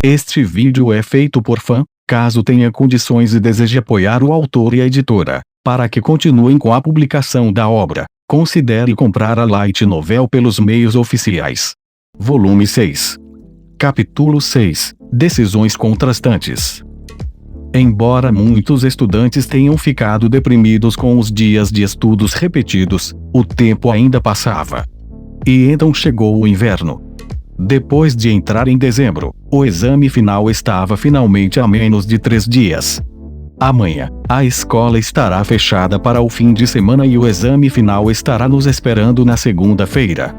Este vídeo é feito por fã. Caso tenha condições e deseje apoiar o autor e a editora, para que continuem com a publicação da obra, considere comprar a Light Novel pelos meios oficiais. Volume 6. Capítulo 6. Decisões contrastantes. Embora muitos estudantes tenham ficado deprimidos com os dias de estudos repetidos, o tempo ainda passava. E então chegou o inverno. Depois de entrar em dezembro, o exame final estava finalmente a menos de 3 dias. Amanhã, a escola estará fechada para o fim de semana e o exame final estará nos esperando na segunda-feira.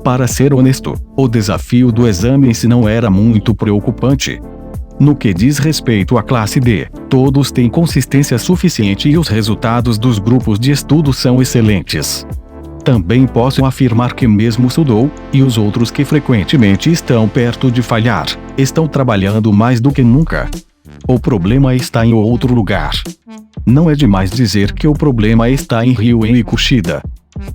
Para ser honesto, o desafio do exame em si não era muito preocupante. No que diz respeito à classe D, todos têm consistência suficiente e os resultados dos grupos de estudo são excelentes. Também posso afirmar que mesmo Sudou, e os outros que frequentemente estão perto de falhar, estão trabalhando mais do que nunca. O problema está em outro lugar. Não é demais dizer que o problema está em Ryuen e Kushida.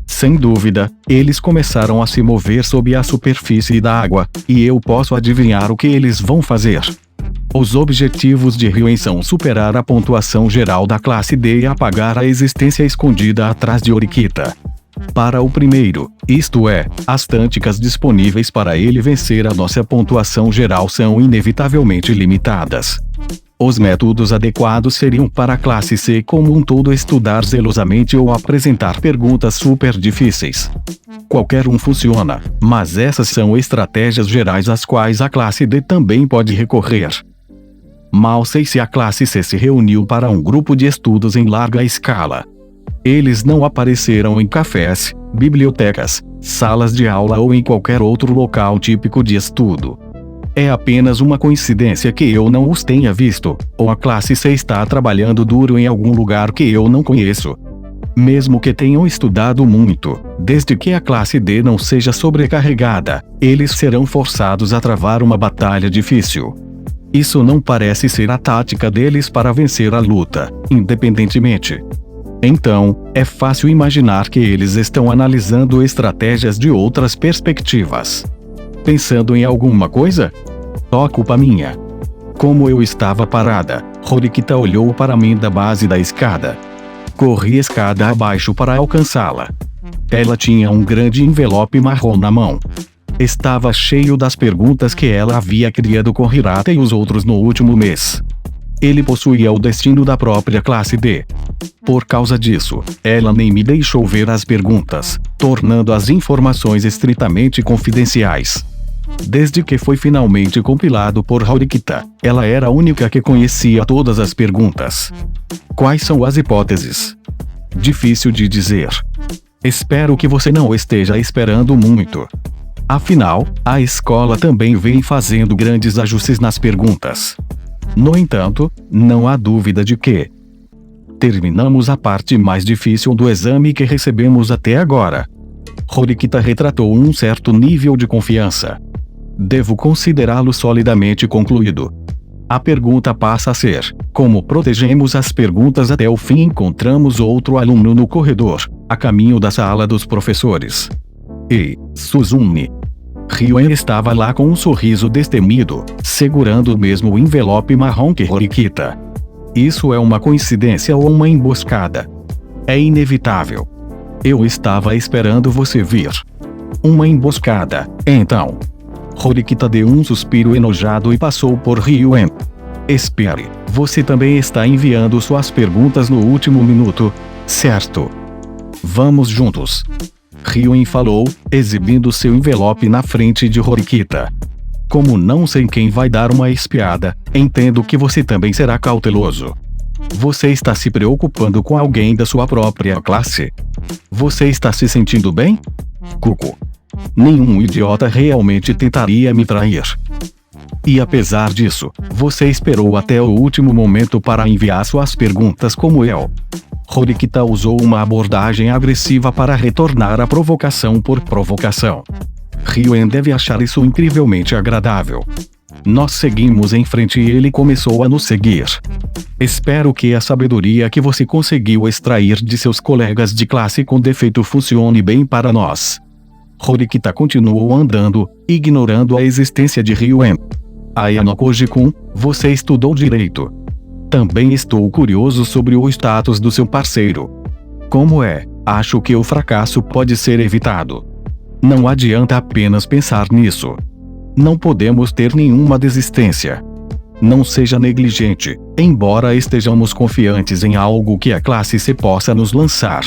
Sem dúvida, eles começaram a se mover sob a superfície da água, e eu posso adivinhar o que eles vão fazer. Os objetivos de Ryuen são superar a pontuação geral da classe D e apagar a existência escondida atrás de Horikita. Para o primeiro, isto é, as táticas disponíveis para ele vencer a nossa pontuação geral são inevitavelmente limitadas. Os métodos adequados seriam para a classe C como um todo estudar zelosamente ou apresentar perguntas super difíceis. Qualquer um funciona, mas essas são estratégias gerais às quais a classe D também pode recorrer. Mal sei se a classe C se reuniu para um grupo de estudos em larga escala. Eles não apareceram em cafés, bibliotecas, salas de aula ou em qualquer outro local típico de estudo. É apenas uma coincidência que eu não os tenha visto, ou a classe C está trabalhando duro em algum lugar que eu não conheço. Mesmo que tenham estudado muito, desde que a classe D não seja sobrecarregada, eles serão forçados a travar uma batalha difícil. Isso não parece ser a tática deles para vencer a luta, independentemente. Então, é fácil imaginar que eles estão analisando estratégias de outras perspectivas. Pensando em alguma coisa? Só culpa minha. Como eu estava parada, Horikita olhou para mim da base da escada. Corri escada abaixo para alcançá-la. Ela tinha um grande envelope marrom na mão. Estava cheio das perguntas que ela havia criado com Hirata e os outros no último mês. Ele possuía o destino da própria classe D. Por causa disso, ela nem me deixou ver as perguntas, tornando as informações estritamente confidenciais. Desde que foi finalmente compilado por Horikita, ela era a única que conhecia todas as perguntas. Quais são as hipóteses? Difícil de dizer. Espero que você não esteja esperando muito. Afinal, a escola também vem fazendo grandes ajustes nas perguntas. No entanto, não há dúvida de que terminamos a parte mais difícil do exame que recebemos até agora. Horikita retratou um certo nível de confiança. Devo considerá-lo solidamente concluído. A pergunta passa a ser: como protegemos as perguntas até o fim? Encontramos outro aluno no corredor, a caminho da sala dos professores. Ei, Suzune. Ryuen estava lá com um sorriso destemido, segurando o mesmo envelope marrom que Horikita. Isso é uma coincidência ou uma emboscada? É inevitável. Eu estava esperando você vir. Uma emboscada, então. Horikita deu um suspiro enojado e passou por Ryuen. Espere, você também está enviando suas perguntas no último minuto, certo? Vamos juntos. Ryuen falou, exibindo seu envelope na frente de Horikita. Como não sei quem vai dar uma espiada, entendo que você também será cauteloso. Você está se preocupando com alguém da sua própria classe? Você está se sentindo bem? Cuco. Nenhum idiota realmente tentaria me trair. E apesar disso, você esperou até o último momento para enviar suas perguntas como eu. Horikita usou uma abordagem agressiva para retornar a provocação por provocação. Ryuen deve achar isso incrivelmente agradável. Nós seguimos em frente e ele começou a nos seguir. Espero que a sabedoria que você conseguiu extrair de seus colegas de classe com defeito funcione bem para nós. Horikita continuou andando, ignorando a existência de Ryuen. Ayano Koji-kun, você estudou direito. Também estou curioso sobre o status do seu parceiro. Como é? Acho que o fracasso pode ser evitado. Não adianta apenas pensar nisso. Não podemos ter nenhuma desistência. Não seja negligente, embora estejamos confiantes em algo que a classe C possa nos lançar.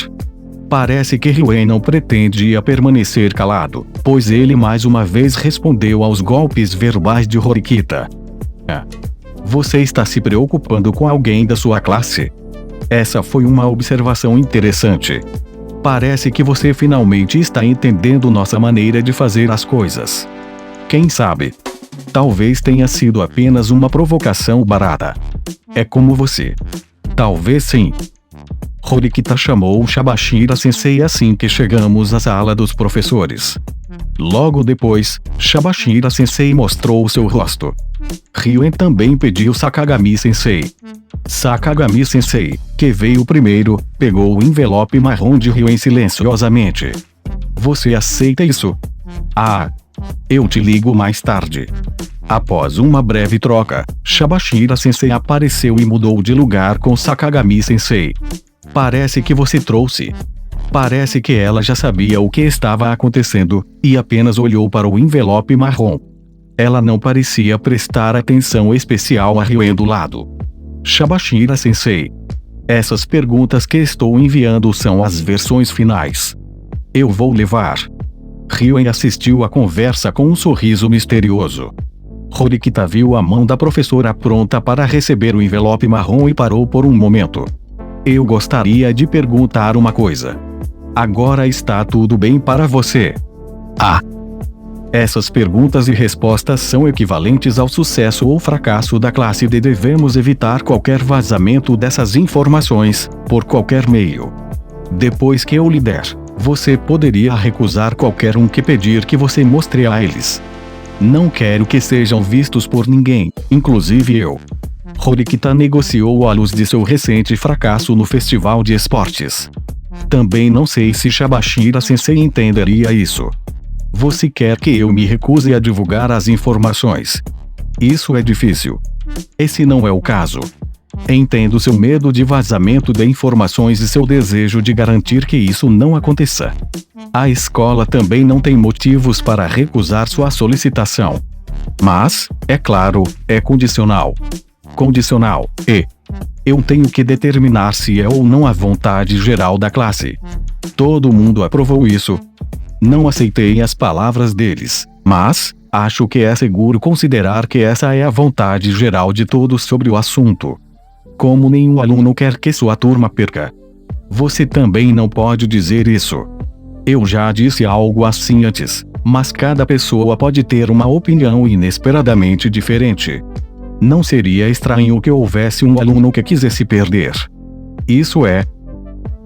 Parece que Ryuen não pretendia permanecer calado, pois ele mais uma vez respondeu aos golpes verbais de Horikita. Você está se preocupando com alguém da sua classe? Essa foi uma observação interessante. Parece que você finalmente está entendendo nossa maneira de fazer as coisas. Quem sabe? Talvez tenha sido apenas uma provocação barata. É como você. Talvez sim. Horikita chamou Shabashira-sensei assim que chegamos à sala dos professores. Logo depois, Shabashira-sensei mostrou seu rosto. Ryuen também pediu Sakagami-sensei. Sakagami-sensei, que veio primeiro, pegou o envelope marrom de Ryuen silenciosamente. Você aceita isso? Ah. Eu te ligo mais tarde. Após uma breve troca, Shabashira-sensei apareceu e mudou de lugar com Sakagami-sensei. Parece que você trouxe. Parece que ela já sabia o que estava acontecendo, e apenas olhou para o envelope marrom. Ela não parecia prestar atenção especial a Ryuen do lado. Shabashira-sensei. Essas perguntas que estou enviando são as versões finais. Eu vou levar. Ryuen assistiu à conversa com um sorriso misterioso. Horikita viu a mão da professora pronta para receber o envelope marrom e parou por um momento. Eu gostaria de perguntar uma coisa. Agora está tudo bem para você? Ah! Essas perguntas e respostas são equivalentes ao sucesso ou fracasso da classe D. Devemos evitar qualquer vazamento dessas informações, por qualquer meio. Depois que eu lhe der, você poderia recusar qualquer um que pedir que você mostre a eles. Não quero que sejam vistos por ninguém, inclusive eu. Horikita negociou à luz de seu recente fracasso no festival de esportes. Também não sei se Shabashira-sensei entenderia isso. Você quer que eu me recuse a divulgar as informações? Isso é difícil. Esse não é o caso. Entendo seu medo de vazamento de informações e seu desejo de garantir que isso não aconteça. A escola também não tem motivos para recusar sua solicitação. Mas, é claro, é condicional. Condicional, e eu tenho que determinar se é ou não a vontade geral da classe. Todo mundo aprovou isso. Não aceitei as palavras deles, mas acho que é seguro considerar que essa é a vontade geral de todos sobre o assunto. Como nenhum aluno quer que sua turma perca. Você também não pode dizer isso. Eu já disse algo assim antes, mas cada pessoa pode ter uma opinião inesperadamente diferente. Não seria estranho que houvesse um aluno que quisesse perder. Isso é.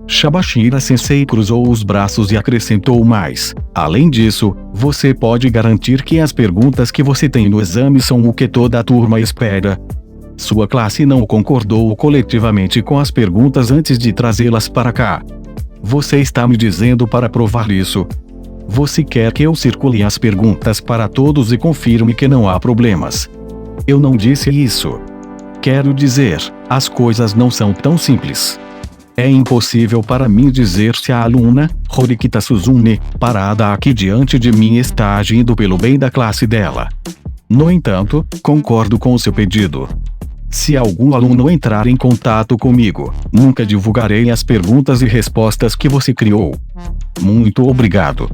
Shabashira-sensei cruzou os braços e acrescentou mais. Além disso, você pode garantir que as perguntas que você tem no exame são o que toda a turma espera. Sua classe não concordou coletivamente com as perguntas antes de trazê-las para cá. Você está me dizendo para provar isso? Você quer que eu circule as perguntas para todos e confirme que não há problemas? Eu não disse isso. Quero dizer, as coisas não são tão simples. É impossível para mim dizer se a aluna, Horikita Suzune, parada aqui diante de mim está agindo pelo bem da classe dela. No entanto, concordo com o seu pedido. Se algum aluno entrar em contato comigo, nunca divulgarei as perguntas e respostas que você criou. Muito obrigado.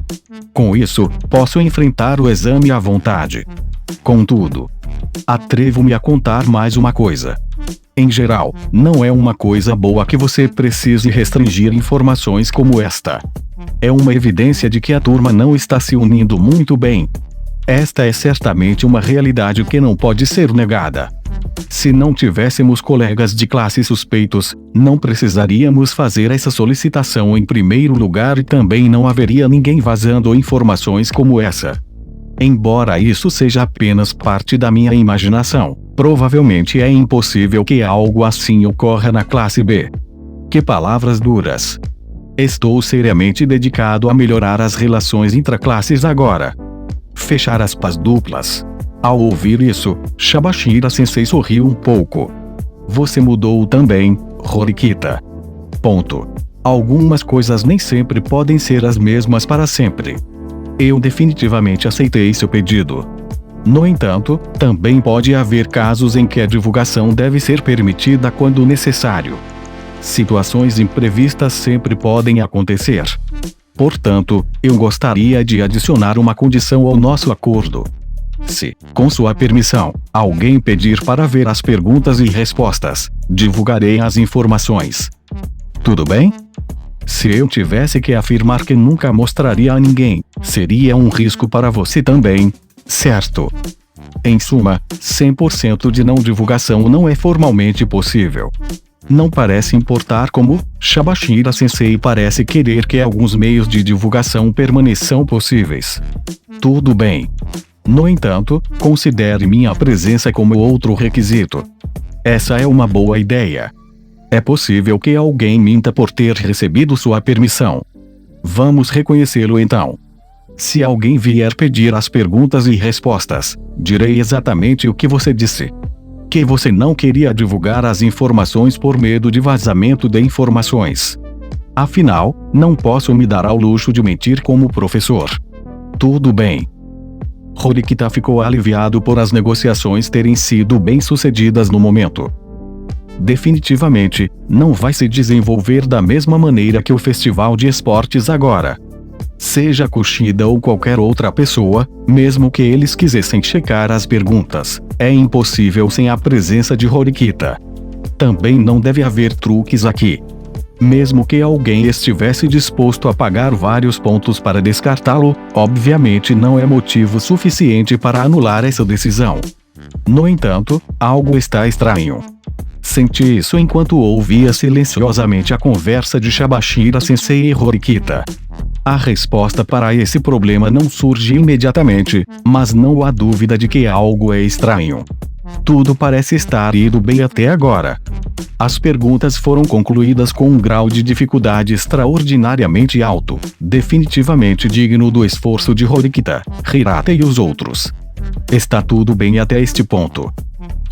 Com isso, posso enfrentar o exame à vontade. Contudo, atrevo-me a contar mais uma coisa. Em geral, não é uma coisa boa que você precise restringir informações como esta. É uma evidência de que a turma não está se unindo muito bem. Esta é certamente uma realidade que não pode ser negada. Se não tivéssemos colegas de classe suspeitos, não precisaríamos fazer essa solicitação em primeiro lugar e também não haveria ninguém vazando informações como essa. Embora isso seja apenas parte da minha imaginação, provavelmente é impossível que algo assim ocorra na classe B. Que palavras duras! Estou seriamente dedicado a melhorar as relações intraclasses agora. Fechar aspas duplas. Ao ouvir isso, Shabashira-sensei sorriu um pouco. Você mudou também, Horikita. Ponto. Algumas coisas nem sempre podem ser as mesmas para sempre. Eu definitivamente aceitei seu pedido. No entanto, também pode haver casos em que a divulgação deve ser permitida quando necessário. Situações imprevistas sempre podem acontecer. Portanto, eu gostaria de adicionar uma condição ao nosso acordo. Se, com sua permissão, alguém pedir para ver as perguntas e respostas, divulgarei as informações. Tudo bem? Se eu tivesse que afirmar que nunca mostraria a ninguém, seria um risco para você também, certo? Em suma, 100% de não divulgação não é formalmente possível. Não parece importar como Shabashira-sensei parece querer que alguns meios de divulgação permaneçam possíveis. Tudo bem. No entanto, considere minha presença como outro requisito. Essa é uma boa ideia. É possível que alguém minta por ter recebido sua permissão. Vamos reconhecê-lo então. Se alguém vier pedir as perguntas e respostas, direi exatamente o que você disse. Que você não queria divulgar as informações por medo de vazamento de informações. Afinal, não posso me dar ao luxo de mentir como professor. Tudo bem. Horikita ficou aliviado por as negociações terem sido bem-sucedidas no momento. Definitivamente, não vai se desenvolver da mesma maneira que o festival de esportes agora. Seja Kushida ou qualquer outra pessoa, mesmo que eles quisessem checar as perguntas, é impossível sem a presença de Horikita. Também não deve haver truques aqui. Mesmo que alguém estivesse disposto a pagar vários pontos para descartá-lo, obviamente não é motivo suficiente para anular essa decisão. No entanto, algo está estranho. Senti isso enquanto ouvia silenciosamente a conversa de Shabashira-sensei e Horikita. A resposta para esse problema não surge imediatamente, mas não há dúvida de que algo é estranho. Tudo parece estar indo bem até agora. As perguntas foram concluídas com um grau de dificuldade extraordinariamente alto, definitivamente digno do esforço de Horikita, Hirata e os outros. Está tudo bem até este ponto.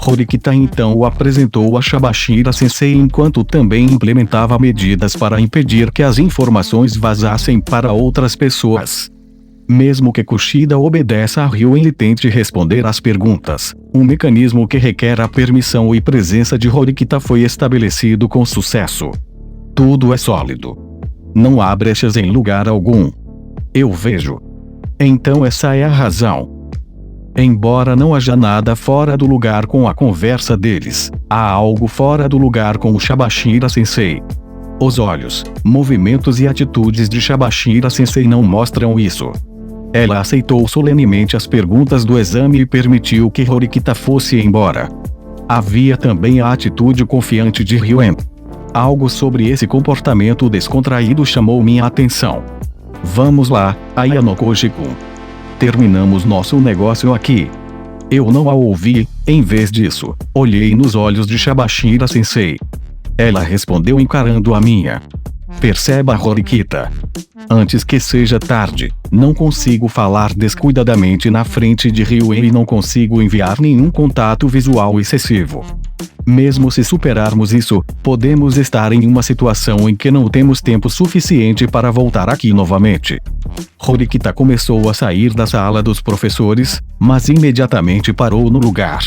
Horikita então o apresentou a Shabashira-sensei enquanto também implementava medidas para impedir que as informações vazassem para outras pessoas. Mesmo que Kushida obedeça a Ryuen e tente responder às perguntas, um mecanismo que requer a permissão e presença de Horikita foi estabelecido com sucesso. Tudo é sólido. Não há brechas em lugar algum. Eu vejo. Então essa é a razão. Embora não haja nada fora do lugar com a conversa deles, há algo fora do lugar com o Shabashira-sensei. Os olhos, movimentos e atitudes de Shabashira-sensei não mostram isso. Ela aceitou solenemente as perguntas do exame e permitiu que Horikita fosse embora. Havia também a atitude confiante de Ryuen. Algo sobre esse comportamento descontraído chamou minha atenção. Vamos lá, Ayano Koji-kun. Terminamos nosso negócio aqui. Eu não a ouvi, em vez disso, olhei nos olhos de Shabashira-sensei. Ela respondeu encarando a minha. Perceba, Horikita. Antes que seja tarde, não consigo falar descuidadamente na frente de Ryuen e não consigo enviar nenhum contato visual excessivo. Mesmo se superarmos isso, podemos estar em uma situação em que não temos tempo suficiente para voltar aqui novamente. Horikita começou a sair da sala dos professores, mas imediatamente parou no lugar.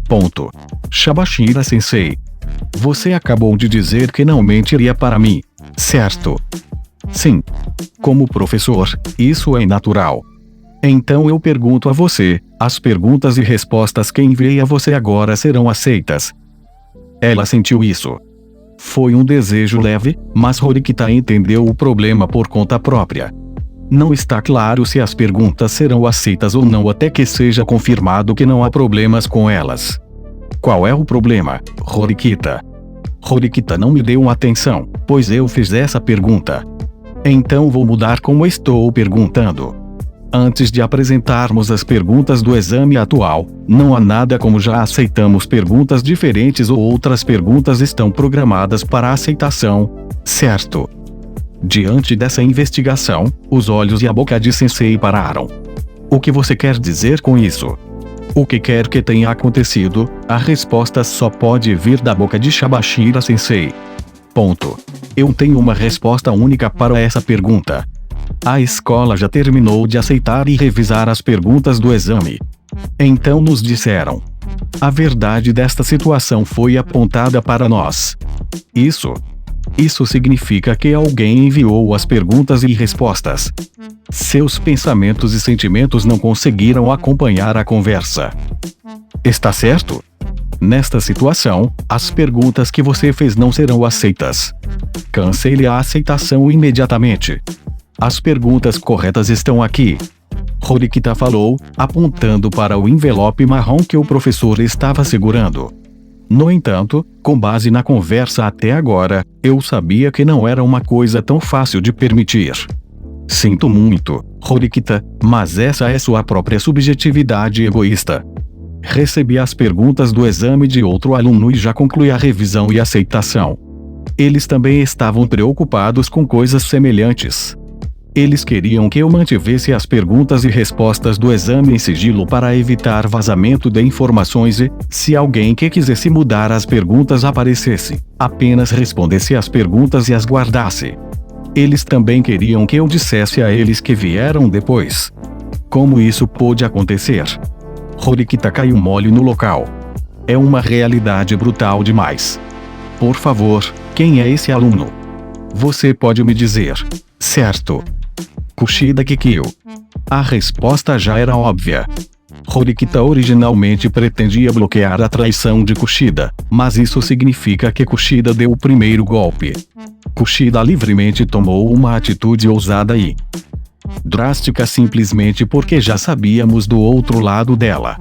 Ponto. Shabashira-sensei. Você acabou de dizer que não mentiria para mim, certo? Sim. Como professor, isso é natural. Então eu pergunto a você, as perguntas e respostas que enviei a você agora serão aceitas. Ela sentiu isso. Foi um desejo leve, mas Horikita entendeu o problema por conta própria. Não está claro se as perguntas serão aceitas ou não até que seja confirmado que não há problemas com elas. Qual é o problema, Horikita? Horikita não me deu atenção, pois eu fiz essa pergunta. Então vou mudar como estou perguntando. Antes de apresentarmos as perguntas do exame atual, não há nada como já aceitamos perguntas diferentes ou outras perguntas estão programadas para aceitação, certo? Diante dessa investigação, os olhos e a boca de Sensei pararam. O que você quer dizer com isso? O que quer que tenha acontecido, a resposta só pode vir da boca de Shabashira Sensei. Ponto. Eu tenho uma resposta única para essa pergunta. A escola já terminou de aceitar e revisar as perguntas do exame. Então nos disseram. A verdade desta situação foi apontada para nós. Isso significa que alguém enviou as perguntas e respostas. Seus pensamentos e sentimentos não conseguiram acompanhar a conversa. Está certo? Nesta situação, as perguntas que você fez não serão aceitas. Cancele a aceitação imediatamente. As perguntas corretas estão aqui. Horikita falou, apontando para o envelope marrom que o professor estava segurando. No entanto, com base na conversa até agora, eu sabia que não era uma coisa tão fácil de permitir. Sinto muito, Horikita, mas essa é sua própria subjetividade egoísta. Recebi as perguntas do exame de outro aluno e já concluí a revisão e aceitação. Eles também estavam preocupados com coisas semelhantes. Eles queriam que eu mantivesse as perguntas e respostas do exame em sigilo para evitar vazamento de informações e, se alguém que quisesse mudar as perguntas aparecesse, apenas respondesse as perguntas e as guardasse. Eles também queriam que eu dissesse a eles que vieram depois. Como isso pôde acontecer? Horikita caiu mole no local. É uma realidade brutal demais. Por favor, quem é esse aluno? Você pode me dizer. Certo. Kushida Kikyo. A resposta já era óbvia. Horikita originalmente pretendia bloquear a traição de Kushida, mas isso significa que Kushida deu o primeiro golpe. Kushida livremente tomou uma atitude ousada e drástica simplesmente porque já sabíamos do outro lado dela.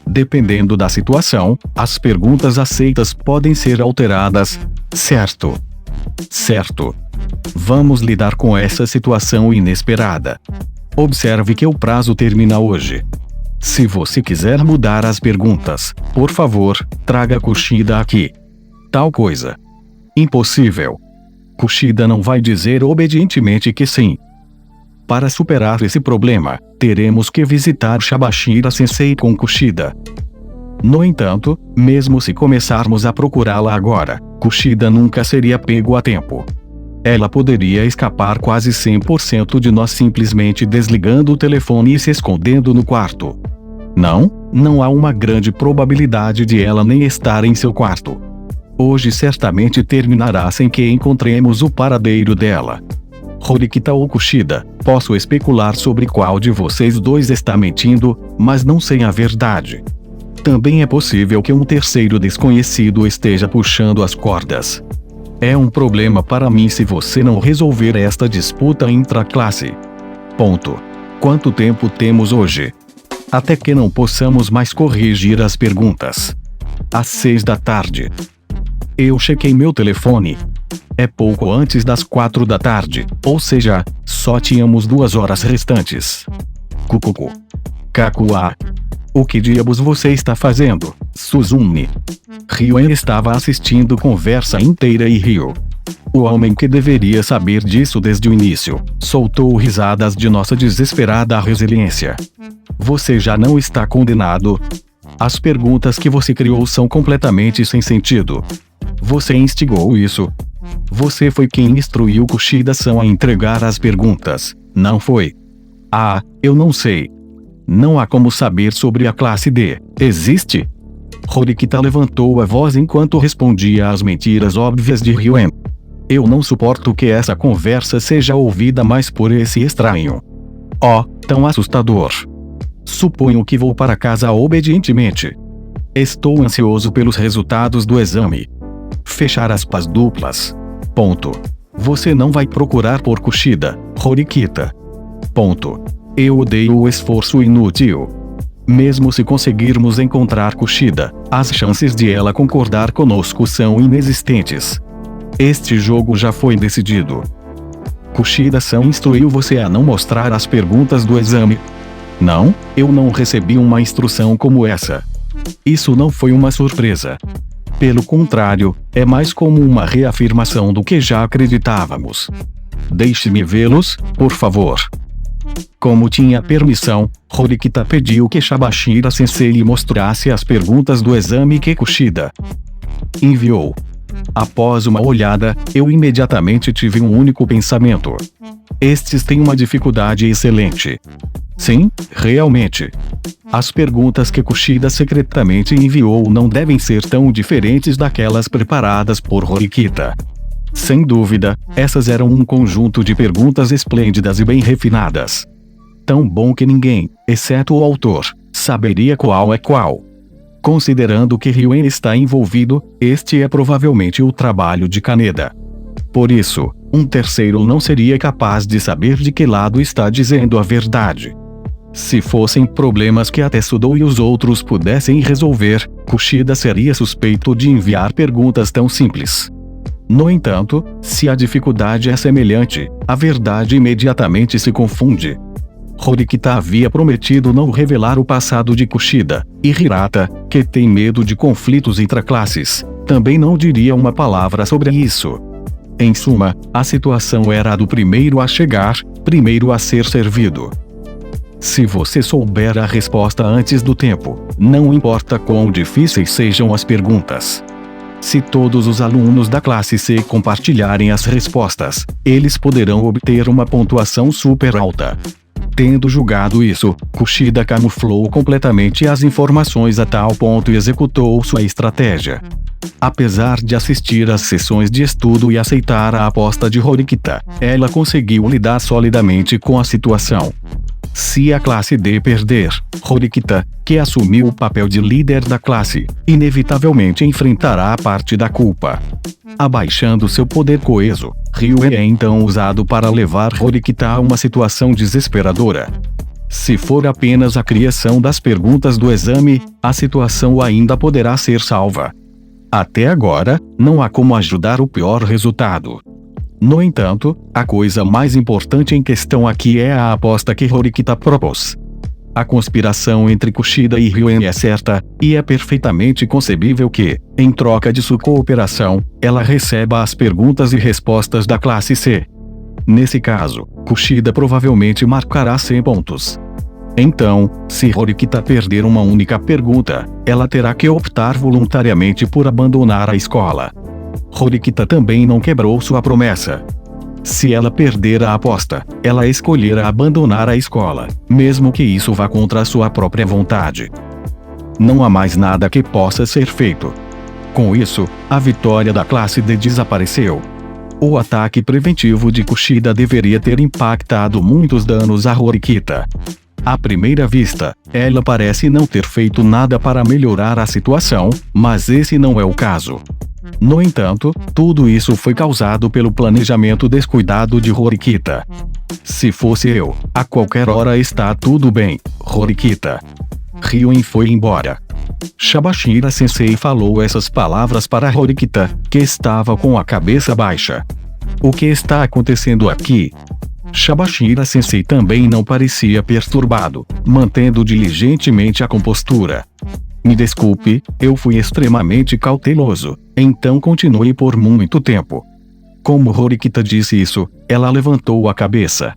Dependendo da situação, as perguntas aceitas podem ser alteradas, certo? Certo. Vamos lidar com essa situação inesperada. Observe que o prazo termina hoje. Se você quiser mudar as perguntas, por favor, traga Kushida aqui. Tal coisa. Impossível. Kushida não vai dizer obedientemente que sim. Para superar esse problema, teremos que visitar Shabashira Sensei com Kushida. No entanto, mesmo se começarmos a procurá-la agora, Kushida nunca seria pego a tempo. Ela poderia escapar quase 100% de nós simplesmente desligando o telefone e se escondendo no quarto. Não há uma grande probabilidade de ela nem estar em seu quarto. Hoje certamente terminará sem que encontremos o paradeiro dela. Horikita ou Kushida, posso especular sobre qual de vocês dois está mentindo, mas não sei a verdade. Também é possível que um terceiro desconhecido esteja puxando as cordas. É um problema para mim se você não resolver esta disputa intraclasse. Ponto. Quanto tempo temos hoje? Até que não possamos mais corrigir as perguntas. Às 6 da tarde. Eu chequei meu telefone. É pouco antes das 4 da tarde, ou seja, só tínhamos 2 horas restantes. Kukuku. Kakua. O que diabos você está fazendo, Suzune? Ryuen estava assistindo conversa inteira e riu. O homem que deveria saber disso desde o início, soltou risadas de nossa desesperada resiliência. Você já não está condenado? As perguntas que você criou são completamente sem sentido. Você instigou isso. Você foi quem instruiu Kushida-san a entregar as perguntas, não foi? Ah, eu não sei. Não há como saber sobre a classe D, existe? Horikita levantou a voz enquanto respondia às mentiras óbvias de Ryuen. Eu não suporto que essa conversa seja ouvida mais por esse estranho. Oh, tão assustador. Suponho que vou para casa obedientemente. Estou ansioso pelos resultados do exame. Fechar aspas duplas. Ponto. Você não vai procurar por Kushida, Horikita. Ponto. Eu odeio o esforço inútil. Mesmo se conseguirmos encontrar Kushida, as chances de ela concordar conosco são inexistentes. Este jogo já foi decidido. Kushida-san instruiu você a não mostrar as perguntas do exame? Não, eu não recebi uma instrução como essa. Isso não foi uma surpresa. Pelo contrário, é mais como uma reafirmação do que já acreditávamos. Deixe-me vê-los, por favor. Como tinha permissão, Horikita pediu que Shabashira-sensei lhe mostrasse as perguntas do exame que Kushida enviou. Após uma olhada, eu imediatamente tive um único pensamento. Estes têm uma dificuldade excelente. Sim, realmente. As perguntas que Kushida secretamente enviou não devem ser tão diferentes daquelas preparadas por Horikita. Sem dúvida, essas eram um conjunto de perguntas esplêndidas e bem refinadas. Tão bom que ninguém, exceto o autor, saberia qual é qual. Considerando que Ryuen está envolvido, este é provavelmente o trabalho de Kaneda. Por isso, um terceiro não seria capaz de saber de que lado está dizendo a verdade. Se fossem problemas que até Sudo e os outros pudessem resolver, Kushida seria suspeito de enviar perguntas tão simples. No entanto, se a dificuldade é semelhante, a verdade imediatamente se confunde. Horikita havia prometido não revelar o passado de Kushida, e Hirata, que tem medo de conflitos intraclasses, também não diria uma palavra sobre isso. Em suma, a situação era a do primeiro a chegar, primeiro a ser servido. Se você souber a resposta antes do tempo, não importa quão difíceis sejam as perguntas. Se todos os alunos da classe C compartilharem as respostas, eles poderão obter uma pontuação super alta. Tendo julgado isso, Kushida camuflou completamente as informações a tal ponto e executou sua estratégia. Apesar de assistir às sessões de estudo e aceitar a aposta de Horikita, ela conseguiu lidar solidamente com a situação. Se a classe D perder, Horikita, que assumiu o papel de líder da classe, inevitavelmente enfrentará a parte da culpa. Abaixando seu poder coeso, Ryuen é então usado para levar Horikita a uma situação desesperadora. Se for apenas a criação das perguntas do exame, a situação ainda poderá ser salva. Até agora, não há como ajudar o pior resultado. No entanto, a coisa mais importante em questão aqui é a aposta que Horikita propôs. A conspiração entre Kushida e Ryuen é certa, e é perfeitamente concebível que, em troca de sua cooperação, ela receba as perguntas e respostas da classe C. Nesse caso, Kushida provavelmente marcará 100 pontos. Então, se Horikita perder uma única pergunta, ela terá que optar voluntariamente por abandonar a escola. Horikita também não quebrou sua promessa. Se ela perder a aposta, ela escolherá abandonar a escola, mesmo que isso vá contra sua própria vontade. Não há mais nada que possa ser feito. Com isso, a vitória da classe D desapareceu. O ataque preventivo de Kushida deveria ter impactado muitos danos a Horikita. À primeira vista, ela parece não ter feito nada para melhorar a situação, mas esse não é o caso. No entanto, tudo isso foi causado pelo planejamento descuidado de Horikita. Se fosse eu, a qualquer hora está tudo bem, Horikita. Ryuen foi embora. Shabashira-sensei falou essas palavras para Horikita, que estava com a cabeça baixa. O que está acontecendo aqui? Shabashira-sensei também não parecia perturbado, mantendo diligentemente a compostura. Me desculpe, eu fui extremamente cauteloso, então continue por muito tempo. Como Horikita disse isso, ela levantou a cabeça.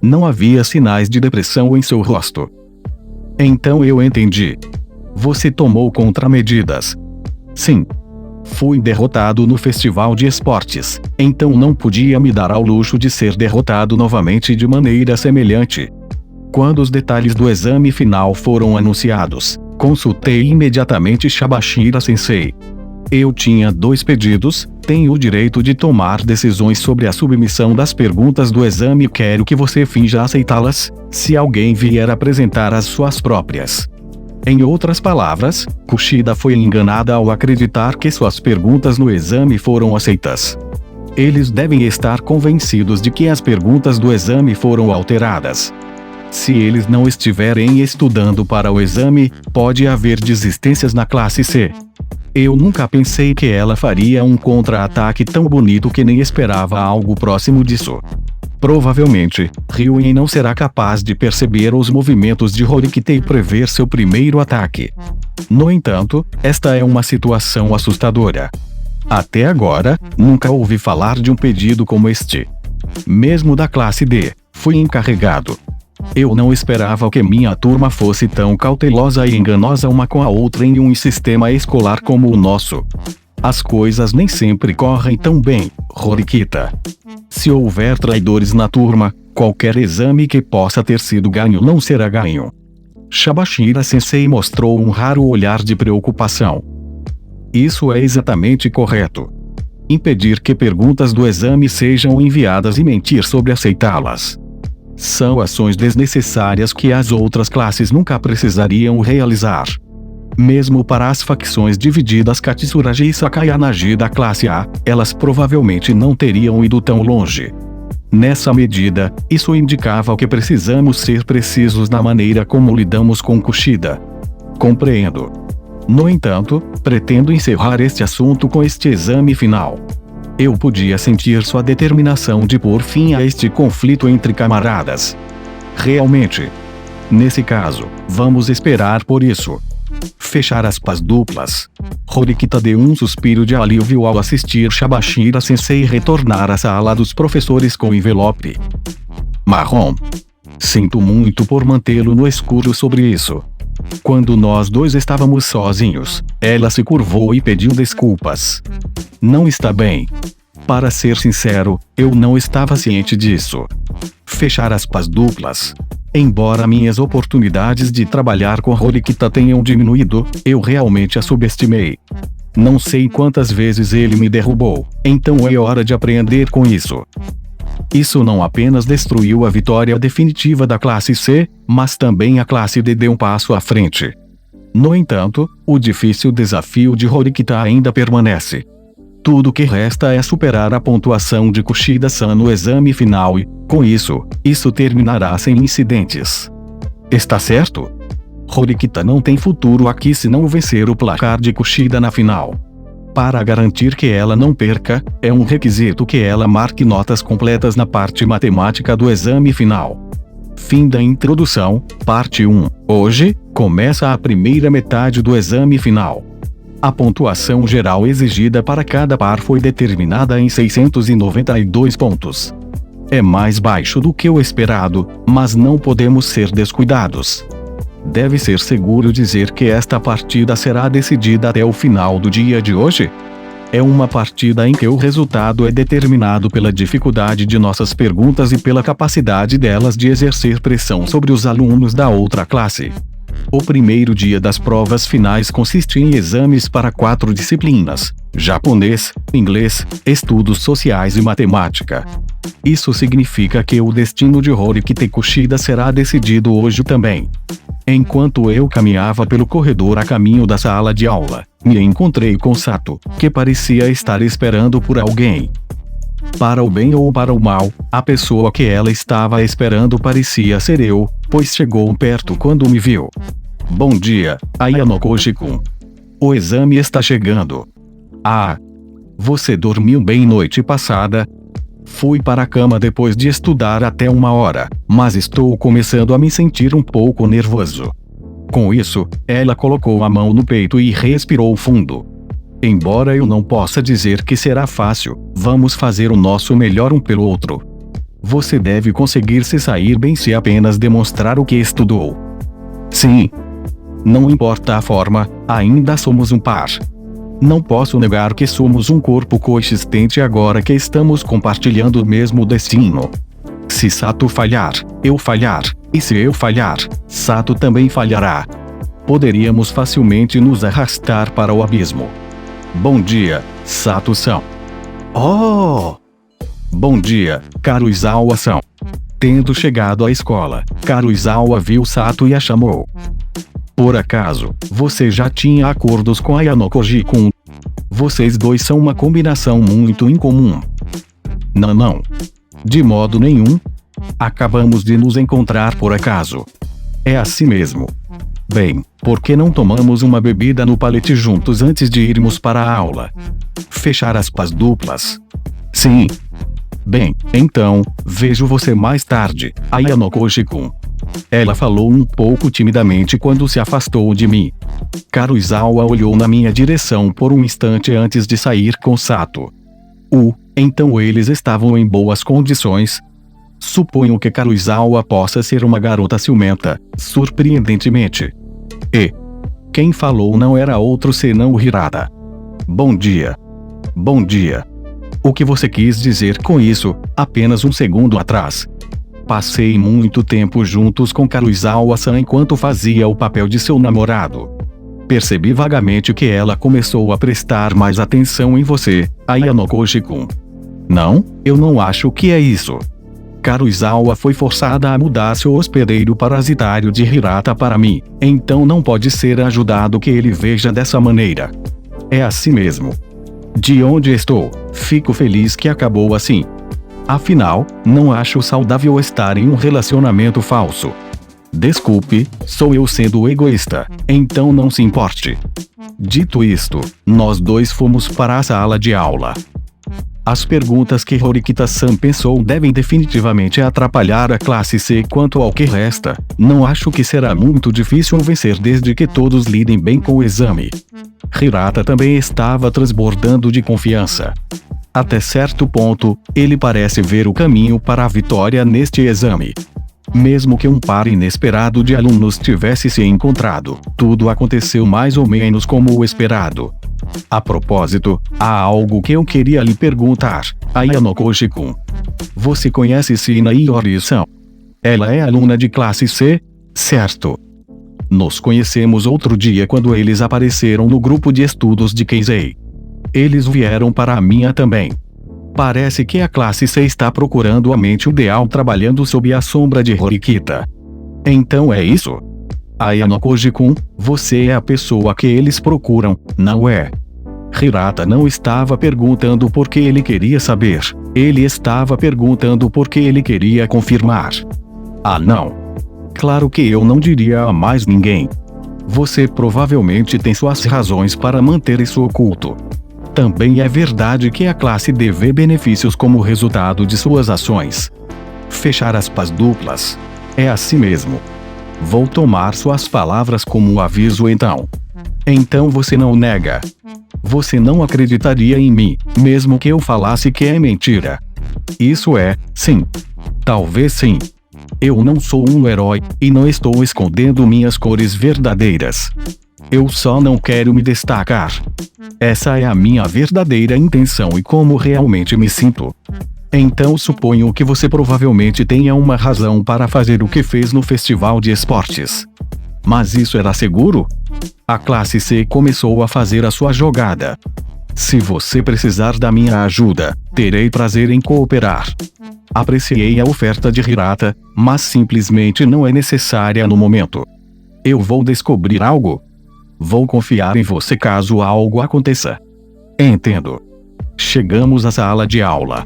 Não havia sinais de depressão em seu rosto. Então eu entendi. Você tomou contramedidas. Sim. Fui derrotado no festival de esportes, então não podia me dar ao luxo de ser derrotado novamente de maneira semelhante. Quando os detalhes do exame final foram anunciados, consultei imediatamente Shabashira-sensei. Eu tinha 2 pedidos, tenho o direito de tomar decisões sobre a submissão das perguntas do exame e quero que você finja aceitá-las, se alguém vier apresentar as suas próprias. Em outras palavras, Kushida foi enganada ao acreditar que suas perguntas no exame foram aceitas. Eles devem estar convencidos de que as perguntas do exame foram alteradas. Se eles não estiverem estudando para o exame, pode haver desistências na classe C. Eu nunca pensei que ela faria um contra-ataque tão bonito que nem esperava algo próximo disso. Provavelmente, Ryuen não será capaz de perceber os movimentos de Horikita e prever seu primeiro ataque. No entanto, esta é uma situação assustadora. Até agora, nunca ouvi falar de um pedido como este. Mesmo da classe D, fui encarregado. Eu não esperava que minha turma fosse tão cautelosa e enganosa uma com a outra em um sistema escolar como o nosso. As coisas nem sempre correm tão bem, Horikita. Se houver traidores na turma, qualquer exame que possa ter sido ganho não será ganho. Shabashira Sensei mostrou um raro olhar de preocupação. Isso é exatamente correto. Impedir que perguntas do exame sejam enviadas e mentir sobre aceitá-las. São ações desnecessárias que as outras classes nunca precisariam realizar. Mesmo para as facções divididas Katsuragi e Sakayanagi da classe A, elas provavelmente não teriam ido tão longe. Nessa medida, isso indicava que precisamos ser precisos na maneira como lidamos com Kushida. Compreendo. No entanto, pretendo encerrar este assunto com este exame final. Eu podia sentir sua determinação de pôr fim a este conflito entre camaradas. Realmente. Nesse caso, vamos esperar por isso. Fechar aspas duplas. Horikita deu um suspiro de alívio ao assistir Shabashira Sensei retornar à sala dos professores com envelope marrom. Sinto muito por mantê-lo no escuro sobre isso. Quando nós dois estávamos sozinhos, ela se curvou e pediu desculpas. Não está bem. Para ser sincero, eu não estava ciente disso. Fechar aspas duplas. Embora minhas oportunidades de trabalhar com Horikita tenham diminuído, eu realmente a subestimei. Não sei quantas vezes ele me derrubou, então é hora de aprender com isso. Isso não apenas destruiu a vitória definitiva da classe C, mas também a classe D deu um passo à frente. No entanto, o difícil desafio de Horikita ainda permanece. Tudo que resta é superar a pontuação de Kushida-san no exame final e, com isso terminará sem incidentes. Está certo? Horikita não tem futuro aqui se não vencer o placar de Kushida na final. Para garantir que ela não perca, é um requisito que ela marque notas completas na parte matemática do exame final. Fim da introdução, parte 1. Hoje, começa a primeira metade do exame final. A pontuação geral exigida para cada par foi determinada em 692 pontos. É mais baixo do que o esperado, mas não podemos ser descuidados. Deve ser seguro dizer que esta partida será decidida até o final do dia de hoje? É uma partida em que o resultado é determinado pela dificuldade de nossas perguntas e pela capacidade delas de exercer pressão sobre os alunos da outra classe. O primeiro dia das provas finais consiste em exames para 4 disciplinas: japonês, inglês, estudos sociais e matemática. Isso significa que o destino de Horikita Kushida será decidido hoje também. Enquanto eu caminhava pelo corredor a caminho da sala de aula, me encontrei com Sato, que parecia estar esperando por alguém. Para o bem ou para o mal, a pessoa que ela estava esperando parecia ser eu, pois chegou perto quando me viu. Bom dia, Ayano Koji-kun. O exame está chegando. Ah! Você dormiu bem noite passada? Fui para a cama depois de estudar até 1 hora, mas estou começando a me sentir um pouco nervoso. Com isso, ela colocou a mão no peito e respirou fundo. Embora eu não possa dizer que será fácil, vamos fazer o nosso melhor um pelo outro. Você deve conseguir se sair bem se apenas demonstrar o que estudou. Sim. Não importa a forma, ainda somos um par. Não posso negar que somos um corpo coexistente agora que estamos compartilhando o mesmo destino. Se Sato falhar, eu falhar, e se eu falhar, Sato também falhará. Poderíamos facilmente nos arrastar para o abismo. Bom dia, Sato-san. Oh! Bom dia, caro Izawa-san. Tendo chegado à escola, caro Izawa viu Sato e a chamou. Por acaso, você já tinha acordos com Ayano Koji-kun? Vocês dois são uma combinação muito incomum. Não. De modo nenhum. Acabamos de nos encontrar por acaso. É assim mesmo. Bem, por que não tomamos uma bebida no palete juntos antes de irmos para a aula? Fechar aspas duplas. Sim. Bem, então, vejo você mais tarde, Ayano Koji-kun. Ela falou um pouco timidamente quando se afastou de mim. Caro Izawa olhou na minha direção por um instante antes de sair com Sato. Então eles estavam em boas condições? Suponho que Karuizawa possa ser uma garota ciumenta, surpreendentemente. E quem falou não era outro senão o Hirata. Bom dia. Bom dia. O que você quis dizer com isso, apenas um segundo atrás? Passei muito tempo juntos com Karuizawa-san enquanto fazia o papel de seu namorado. Percebi vagamente que ela começou a prestar mais atenção em você, Ayano Koji-kun. Não, eu não acho que é isso. Karuizawa foi forçada a mudar seu hospedeiro parasitário de Hirata para mim, então não pode ser ajudado que ele veja dessa maneira. É assim mesmo. De onde estou, fico feliz que acabou assim. Afinal, não acho saudável estar em um relacionamento falso. Desculpe, sou eu sendo egoísta, então não se importe. Dito isto, nós dois fomos para a sala de aula. As perguntas que Horikita-san pensou devem definitivamente atrapalhar a classe C. Quanto ao que resta, não acho que será muito difícil vencer desde que todos lidem bem com o exame. Hirata também estava transbordando de confiança. Até certo ponto, ele parece ver o caminho para a vitória neste exame. Mesmo que um par inesperado de alunos tivesse se encontrado, tudo aconteceu mais ou menos como o esperado. A propósito, há algo que eu queria lhe perguntar, Ayano Koji-kun. Você conhece Sina Iori-san? Ela é aluna de classe C, certo? Nos conhecemos outro dia quando eles apareceram no grupo de estudos de Keizei. Eles vieram para a minha também. Parece que a classe C está procurando a mente ideal trabalhando sob a sombra de Horikita. Então é isso? Ayano Koji-kun, você é a pessoa que eles procuram, não é? Hirata não estava perguntando porque ele queria saber, ele estava perguntando porque ele queria confirmar. Ah não. Claro que eu não diria a mais ninguém. Você provavelmente tem suas razões para manter isso oculto. Também é verdade que a classe D vê benefícios como resultado de suas ações. Fechar aspas duplas. É assim mesmo. Vou tomar suas palavras como um aviso então. Então você não nega. Você não acreditaria em mim, mesmo que eu falasse que é mentira. Isso é, sim. Talvez sim. Eu não sou um herói, e não estou escondendo minhas cores verdadeiras. Eu só não quero me destacar. Essa é a minha verdadeira intenção e como realmente me sinto. Então suponho que você provavelmente tenha uma razão para fazer o que fez no festival de esportes. Mas isso era seguro? A classe C começou a fazer a sua jogada. Se você precisar da minha ajuda, terei prazer em cooperar. Apreciei a oferta de Hirata, mas simplesmente não é necessária no momento. Eu vou descobrir algo? Vou confiar em você caso algo aconteça. Entendo. Chegamos à sala de aula.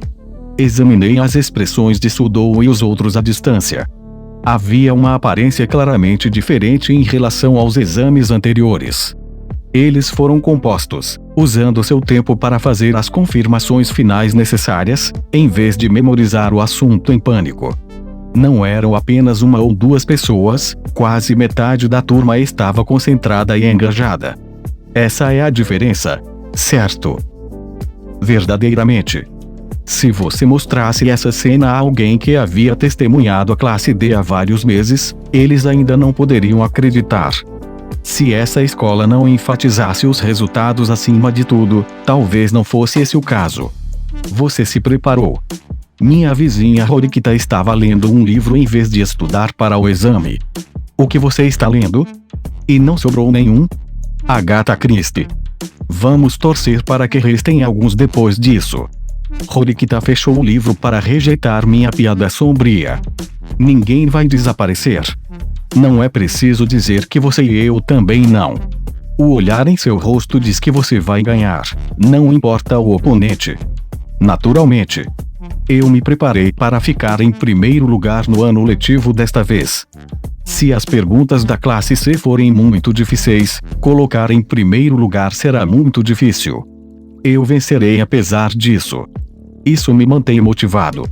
Examinei as expressões de Sudou e os outros à distância. Havia uma aparência claramente diferente em relação aos exames anteriores. Eles foram compostos, usando seu tempo para fazer as confirmações finais necessárias, em vez de memorizar o assunto em pânico. Não eram apenas uma ou duas pessoas, quase metade da turma estava concentrada e engajada. Essa é a diferença, certo? Verdadeiramente. Se você mostrasse essa cena a alguém que havia testemunhado a classe D há vários meses, eles ainda não poderiam acreditar. Se essa escola não enfatizasse os resultados acima de tudo, talvez não fosse esse o caso. Você se preparou. Minha vizinha Horikita estava lendo um livro em vez de estudar para o exame. O que você está lendo? E não sobrou nenhum? Agatha Christie. Vamos torcer para que restem alguns depois disso. Horikita fechou o livro para rejeitar minha piada sombria. Ninguém vai desaparecer. Não é preciso dizer que você e eu também não. O olhar em seu rosto diz que você vai ganhar, não importa o oponente. Naturalmente. Eu me preparei para ficar em primeiro lugar no ano letivo desta vez. Se as perguntas da classe C forem muito difíceis, colocar em primeiro lugar será muito difícil. Eu vencerei apesar disso. Isso me mantém motivado.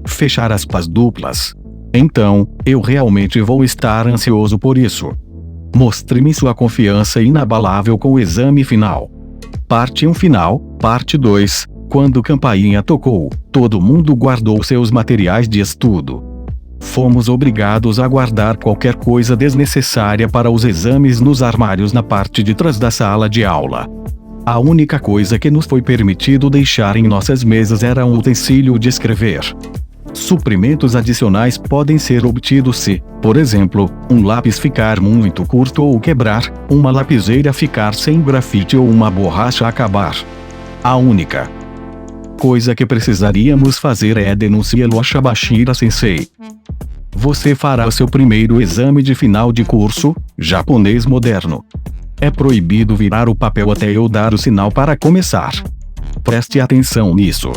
Fechar aspas duplas. Então, eu realmente vou estar ansioso por isso. Mostre-me sua confiança inabalável com o exame final. Parte 1 final, parte 2. Quando a campainha tocou, todo mundo guardou seus materiais de estudo. Fomos obrigados a guardar qualquer coisa desnecessária para os exames nos armários na parte de trás da sala de aula. A única coisa que nos foi permitido deixar em nossas mesas era um utensílio de escrever. Suprimentos adicionais podem ser obtidos se, por exemplo, um lápis ficar muito curto ou quebrar, uma lapiseira ficar sem grafite ou uma borracha acabar. A única coisa que precisaríamos fazer é denunciá-lo a Shabashira Sensei. Você fará o seu primeiro exame de final de curso, japonês moderno. É proibido virar o papel até eu dar o sinal para começar. Preste atenção nisso.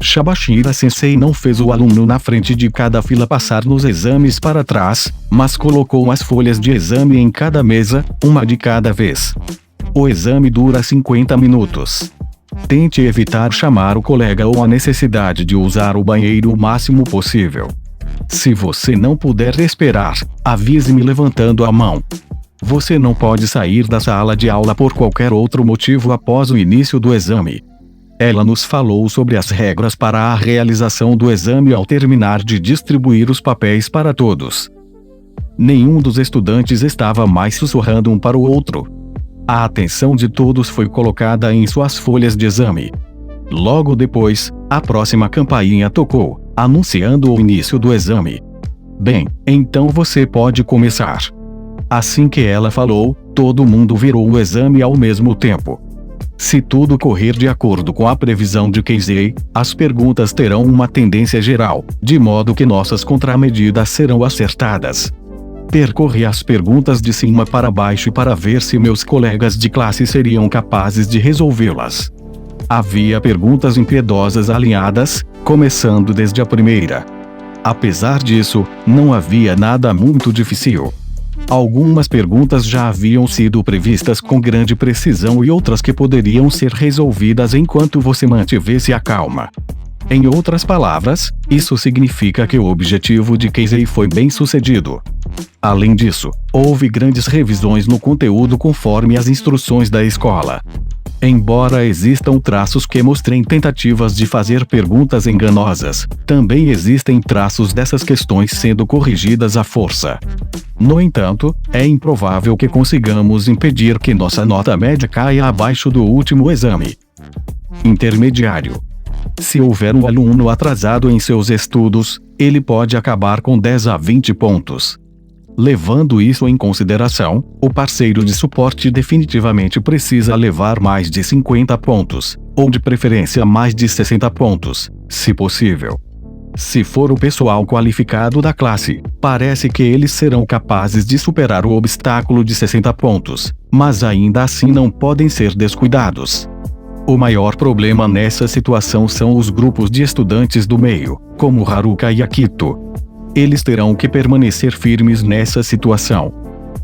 Shabashira Sensei não fez o aluno na frente de cada fila passar nos exames para trás, mas colocou as folhas de exame em cada mesa, uma de cada vez. O exame dura 50 minutos. Tente evitar chamar o colega ou a necessidade de usar o banheiro o máximo possível. Se você não puder esperar, avise-me levantando a mão. Você não pode sair da sala de aula por qualquer outro motivo após o início do exame. Ela nos falou sobre as regras para a realização do exame ao terminar de distribuir os papéis para todos. Nenhum dos estudantes estava mais sussurrando um para o outro. A atenção de todos foi colocada em suas folhas de exame. Logo depois, a próxima campainha tocou, anunciando o início do exame. Bem, então você pode começar. Assim que ela falou, todo mundo virou o exame ao mesmo tempo. Se tudo correr de acordo com a previsão de Keizei, as perguntas terão uma tendência geral, de modo que nossas contramedidas serão acertadas. Percorri as perguntas de cima para baixo para ver se meus colegas de classe seriam capazes de resolvê-las. Havia perguntas impiedosas alinhadas, começando desde a primeira. Apesar disso, não havia nada muito difícil. Algumas perguntas já haviam sido previstas com grande precisão e outras que poderiam ser resolvidas enquanto você mantivesse a calma. Em outras palavras, isso significa que o objetivo de Keizei foi bem sucedido. Além disso, houve grandes revisões no conteúdo conforme as instruções da escola. Embora existam traços que mostrem tentativas de fazer perguntas enganosas, também existem traços dessas questões sendo corrigidas à força. No entanto, é improvável que consigamos impedir que nossa nota média caia abaixo do último exame intermediário. Se houver um aluno atrasado em seus estudos, ele pode acabar com 10 a 20 pontos. Levando isso em consideração, o parceiro de suporte definitivamente precisa levar mais de 50 pontos, ou de preferência mais de 60 pontos, se possível. Se for o pessoal qualificado da classe, parece que eles serão capazes de superar o obstáculo de 60 pontos, mas ainda assim não podem ser descuidados. O maior problema nessa situação são os grupos de estudantes do meio, como Haruka e Akito. Eles terão que permanecer firmes nessa situação.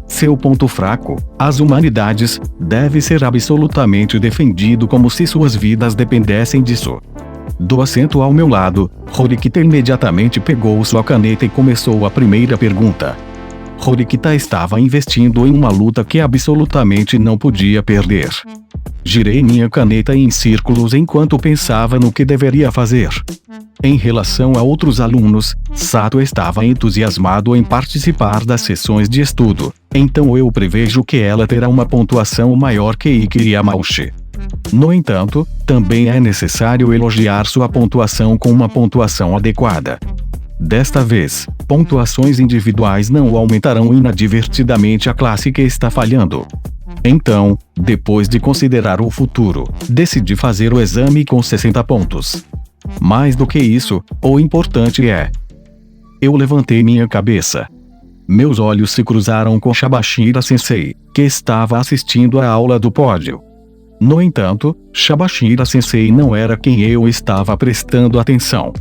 Seu ponto fraco, as humanidades, deve ser absolutamente defendido como se suas vidas dependessem disso. Do assento ao meu lado, Horikita imediatamente pegou sua caneta e começou a primeira pergunta. Horikita estava investindo em uma luta que absolutamente não podia perder. Girei minha caneta em círculos enquanto pensava no que deveria fazer. Em relação a outros alunos, Sato estava entusiasmado em participar das sessões de estudo, então eu prevejo que ela terá uma pontuação maior que Ikki Yamauchi. No entanto, também é necessário elogiar sua pontuação com uma pontuação adequada. Desta vez, pontuações individuais não aumentarão inadvertidamente a classe que está falhando. Então, depois de considerar o futuro, decidi fazer o exame com 60 pontos. Mais do que isso, o importante é... Eu levantei minha cabeça. Meus olhos se cruzaram com Shabashira Sensei, que estava assistindo à aula do pódio. No entanto, Shabashira Sensei não era quem eu estava prestando atenção.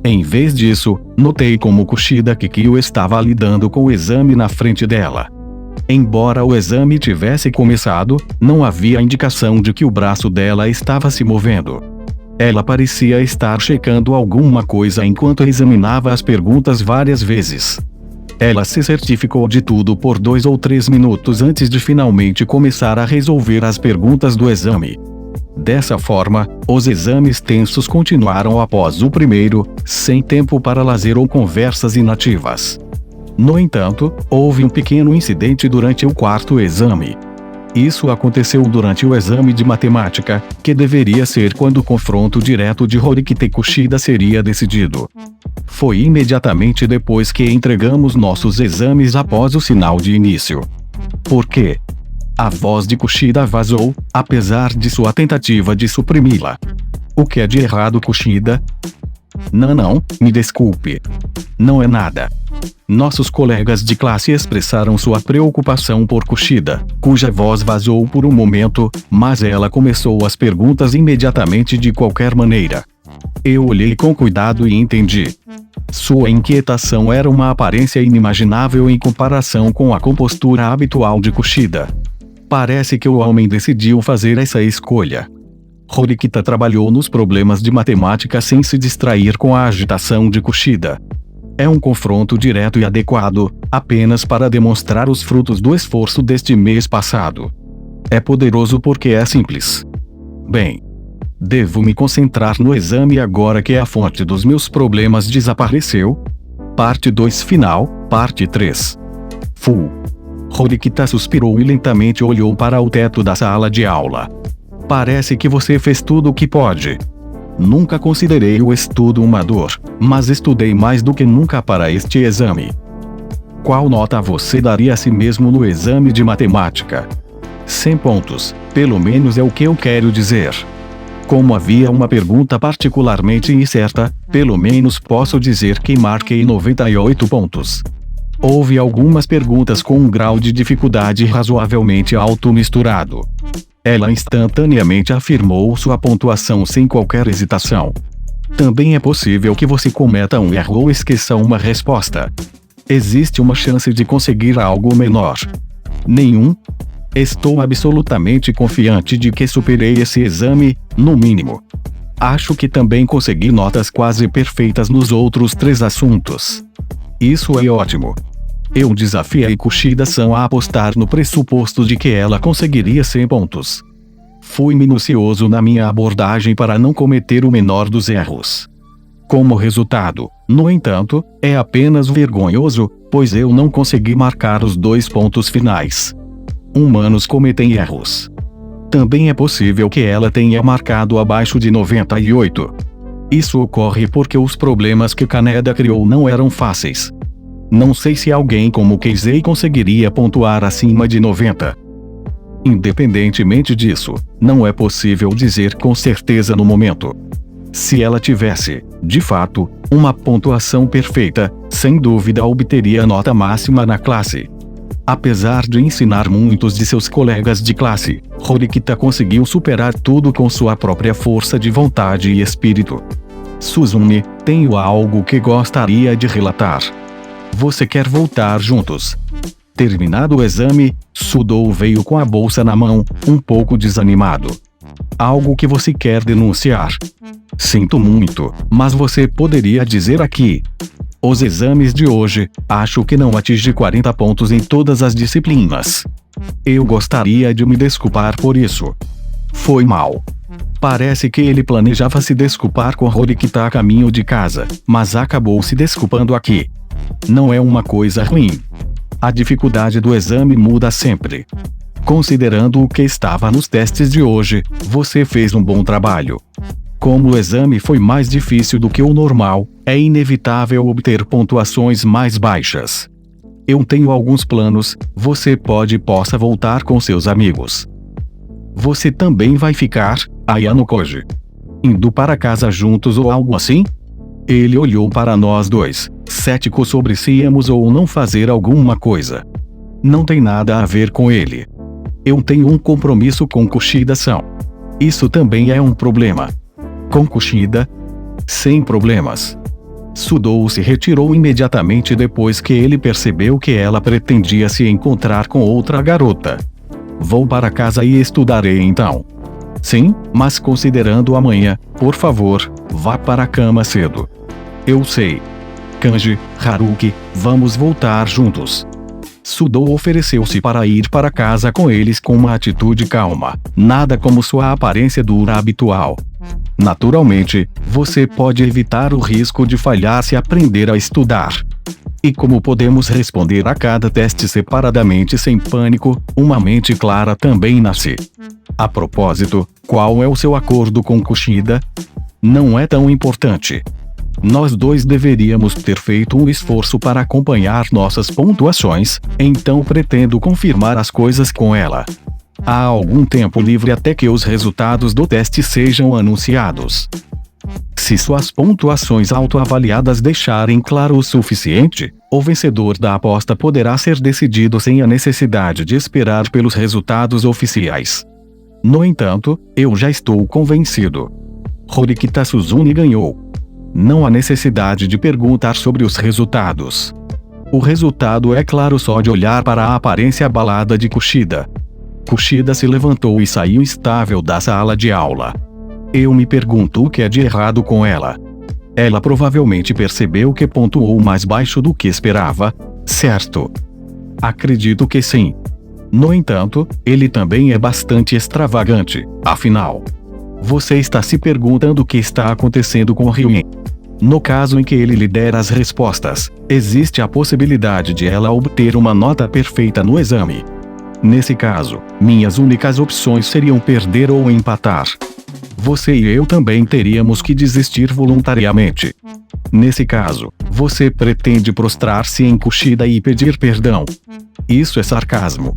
Em vez disso, notei como Kushida Kikyo estava lidando com o exame na frente dela. Embora o exame tivesse começado, não havia indicação de que o braço dela estava se movendo. Ela parecia estar checando alguma coisa enquanto examinava as perguntas várias vezes. Ela se certificou de tudo por 2 ou 3 minutos antes de finalmente começar a resolver as perguntas do exame. Dessa forma, os exames tensos continuaram após o primeiro, sem tempo para lazer ou conversas inativas. No entanto, houve um pequeno incidente durante o quarto exame. Isso aconteceu durante o exame de matemática, que deveria ser quando o confronto direto de Horikita e Kushida seria decidido. Foi imediatamente depois que entregamos nossos exames após o sinal de início. Por quê? A voz de Kushida vazou, apesar de sua tentativa de suprimi-la. O que é de errado, Kushida? Não, me desculpe. Não é nada. Nossos colegas de classe expressaram sua preocupação por Kushida, cuja voz vazou por um momento, mas ela começou as perguntas imediatamente de qualquer maneira. Eu olhei com cuidado e entendi. Sua inquietação era uma aparência inimaginável em comparação com a compostura habitual de Kushida. Parece que o homem decidiu fazer essa escolha. Horikita trabalhou nos problemas de matemática sem se distrair com a agitação de Kushida. É um confronto direto e adequado, apenas para demonstrar os frutos do esforço deste mês passado. É poderoso porque é simples. Bem, devo me concentrar no exame agora que a fonte dos meus problemas desapareceu? Parte 2 Final, Parte 3. Full. Horikita suspirou e lentamente olhou para o teto da sala de aula. Parece que você fez tudo o que pode. Nunca considerei o estudo uma dor, mas estudei mais do que nunca para este exame. Qual nota você daria a si mesmo no exame de matemática? 100 pontos, pelo menos é o que eu quero dizer. Como havia uma pergunta particularmente incerta, pelo menos posso dizer que marquei 98 pontos. Houve algumas perguntas com um grau de dificuldade razoavelmente alto misturado. Ela instantaneamente afirmou sua pontuação sem qualquer hesitação. Também é possível que você cometa um erro ou esqueça uma resposta. Existe uma chance de conseguir algo menor. Nenhum? Estou absolutamente confiante de que superei esse exame, no mínimo. Acho que também consegui notas quase perfeitas nos outros 3 assuntos. Isso é ótimo. Eu desafiei Kushida-san a apostar no pressuposto de que ela conseguiria 100 pontos. Fui minucioso na minha abordagem para não cometer o menor dos erros. Como resultado, no entanto, é apenas vergonhoso, pois eu não consegui marcar os 2 pontos finais. Humanos cometem erros. Também é possível que ela tenha marcado abaixo de 98. Isso ocorre porque os problemas que Kaneda criou não eram fáceis. Não sei se alguém como Keizei conseguiria pontuar acima de 90. Independentemente disso, não é possível dizer com certeza no momento. Se ela tivesse, de fato, uma pontuação perfeita, sem dúvida obteria a nota máxima na classe. Apesar de ensinar muitos de seus colegas de classe, Horikita conseguiu superar tudo com sua própria força de vontade e espírito. Suzumi, tenho algo que gostaria de relatar. Você quer voltar juntos? Terminado o exame, Sudou veio com a bolsa na mão, um pouco desanimado. Algo que você quer denunciar? Sinto muito, mas você poderia dizer aqui. Os exames de hoje, acho que não atingi 40 pontos em todas as disciplinas. Eu gostaria de me desculpar por isso. Foi mal. Parece que ele planejava se desculpar com Horikita a caminho de casa, mas acabou se desculpando aqui. Não é uma coisa ruim. A dificuldade do exame muda sempre. Considerando o que estava nos testes de hoje, você fez um bom trabalho. Como o exame foi mais difícil do que o normal, é inevitável obter pontuações mais baixas. Eu tenho alguns planos, você possa voltar com seus amigos. Você também vai ficar, Ayano Koji, indo para casa juntos ou algo assim? Ele olhou para nós dois, cético sobre se íamos ou não fazer alguma coisa. Não tem nada a ver com ele. Eu tenho um compromisso com Kushida-san. Isso também é um problema. Com Kushida? Sem problemas. Sudou se retirou imediatamente depois que ele percebeu que ela pretendia se encontrar com outra garota. Vou para casa e estudarei então. Sim, mas considerando amanhã, por favor, vá para a cama cedo. Eu sei. Kanji, Haruki, vamos voltar juntos. Sudou ofereceu-se para ir para casa com eles com uma atitude calma, nada como sua aparência dura habitual. Naturalmente, você pode evitar o risco de falhar se aprender a estudar. E como podemos responder a cada teste separadamente sem pânico, uma mente clara também nasce. A propósito, qual é o seu acordo com Kushida? Não é tão importante. Nós dois deveríamos ter feito um esforço para acompanhar nossas pontuações, então pretendo confirmar as coisas com ela. Há algum tempo livre até que os resultados do teste sejam anunciados. Se suas pontuações autoavaliadas deixarem claro o suficiente, o vencedor da aposta poderá ser decidido sem a necessidade de esperar pelos resultados oficiais. No entanto, eu já estou convencido. Horikita Suzune ganhou. Não há necessidade de perguntar sobre os resultados. O resultado é claro só de olhar para a aparência abalada de Kushida. Kushida se levantou e saiu instável da sala de aula. Eu me pergunto o que é de errado com ela. Ela provavelmente percebeu que pontuou mais baixo do que esperava, certo? Acredito que sim. No entanto, ele também é bastante extravagante, afinal. Você está se perguntando o que está acontecendo com Ryuen. No caso em que ele lhe der as respostas, existe a possibilidade de ela obter uma nota perfeita no exame. Nesse caso, minhas únicas opções seriam perder ou empatar. Você e eu também teríamos que desistir voluntariamente. Nesse caso, você pretende prostrar-se em Kushida e pedir perdão. Isso é sarcasmo.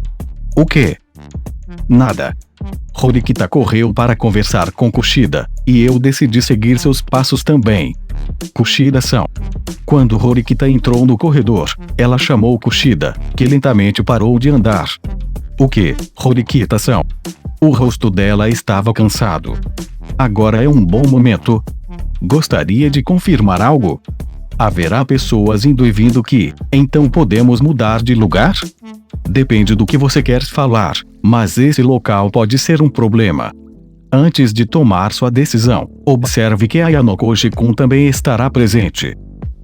O quê? Nada. Horikita correu para conversar com Kushida, e eu decidi seguir seus passos também. Kushida-san. Quando Horikita entrou no corredor, ela chamou Kushida, que lentamente parou de andar. O que, Horikita-san? O rosto dela estava cansado. Agora é um bom momento. Gostaria de confirmar algo? Haverá pessoas indo e vindo então podemos mudar de lugar? Depende do que você quer falar, mas esse local pode ser um problema. Antes de tomar sua decisão, observe que a Yanokoshi-kun também estará presente.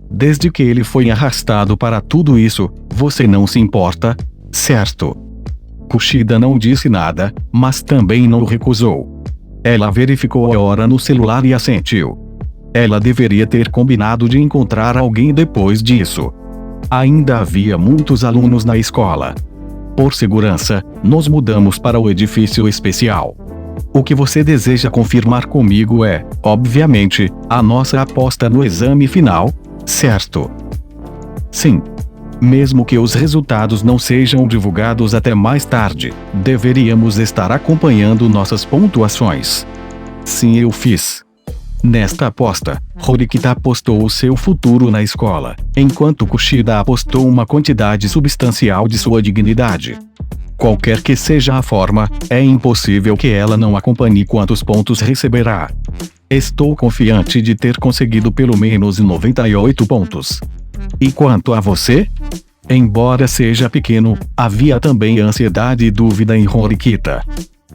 Desde que ele foi arrastado para tudo isso, você não se importa, certo? Kushida não disse nada, mas também não recusou. Ela verificou a hora no celular e assentiu. Ela deveria ter combinado de encontrar alguém depois disso. Ainda havia muitos alunos na escola. Por segurança, nos mudamos para o edifício especial. O que você deseja confirmar comigo é, obviamente, a nossa aposta no exame final, certo? Sim. Mesmo que os resultados não sejam divulgados até mais tarde, deveríamos estar acompanhando nossas pontuações. Sim, eu fiz. Nesta aposta, Horikita apostou o seu futuro na escola, enquanto Kushida apostou uma quantidade substancial de sua dignidade. Qualquer que seja a forma, é impossível que ela não acompanhe quantos pontos receberá. Estou confiante de ter conseguido pelo menos 98 pontos. E quanto a você? Embora seja pequeno, havia também ansiedade e dúvida em Horikita.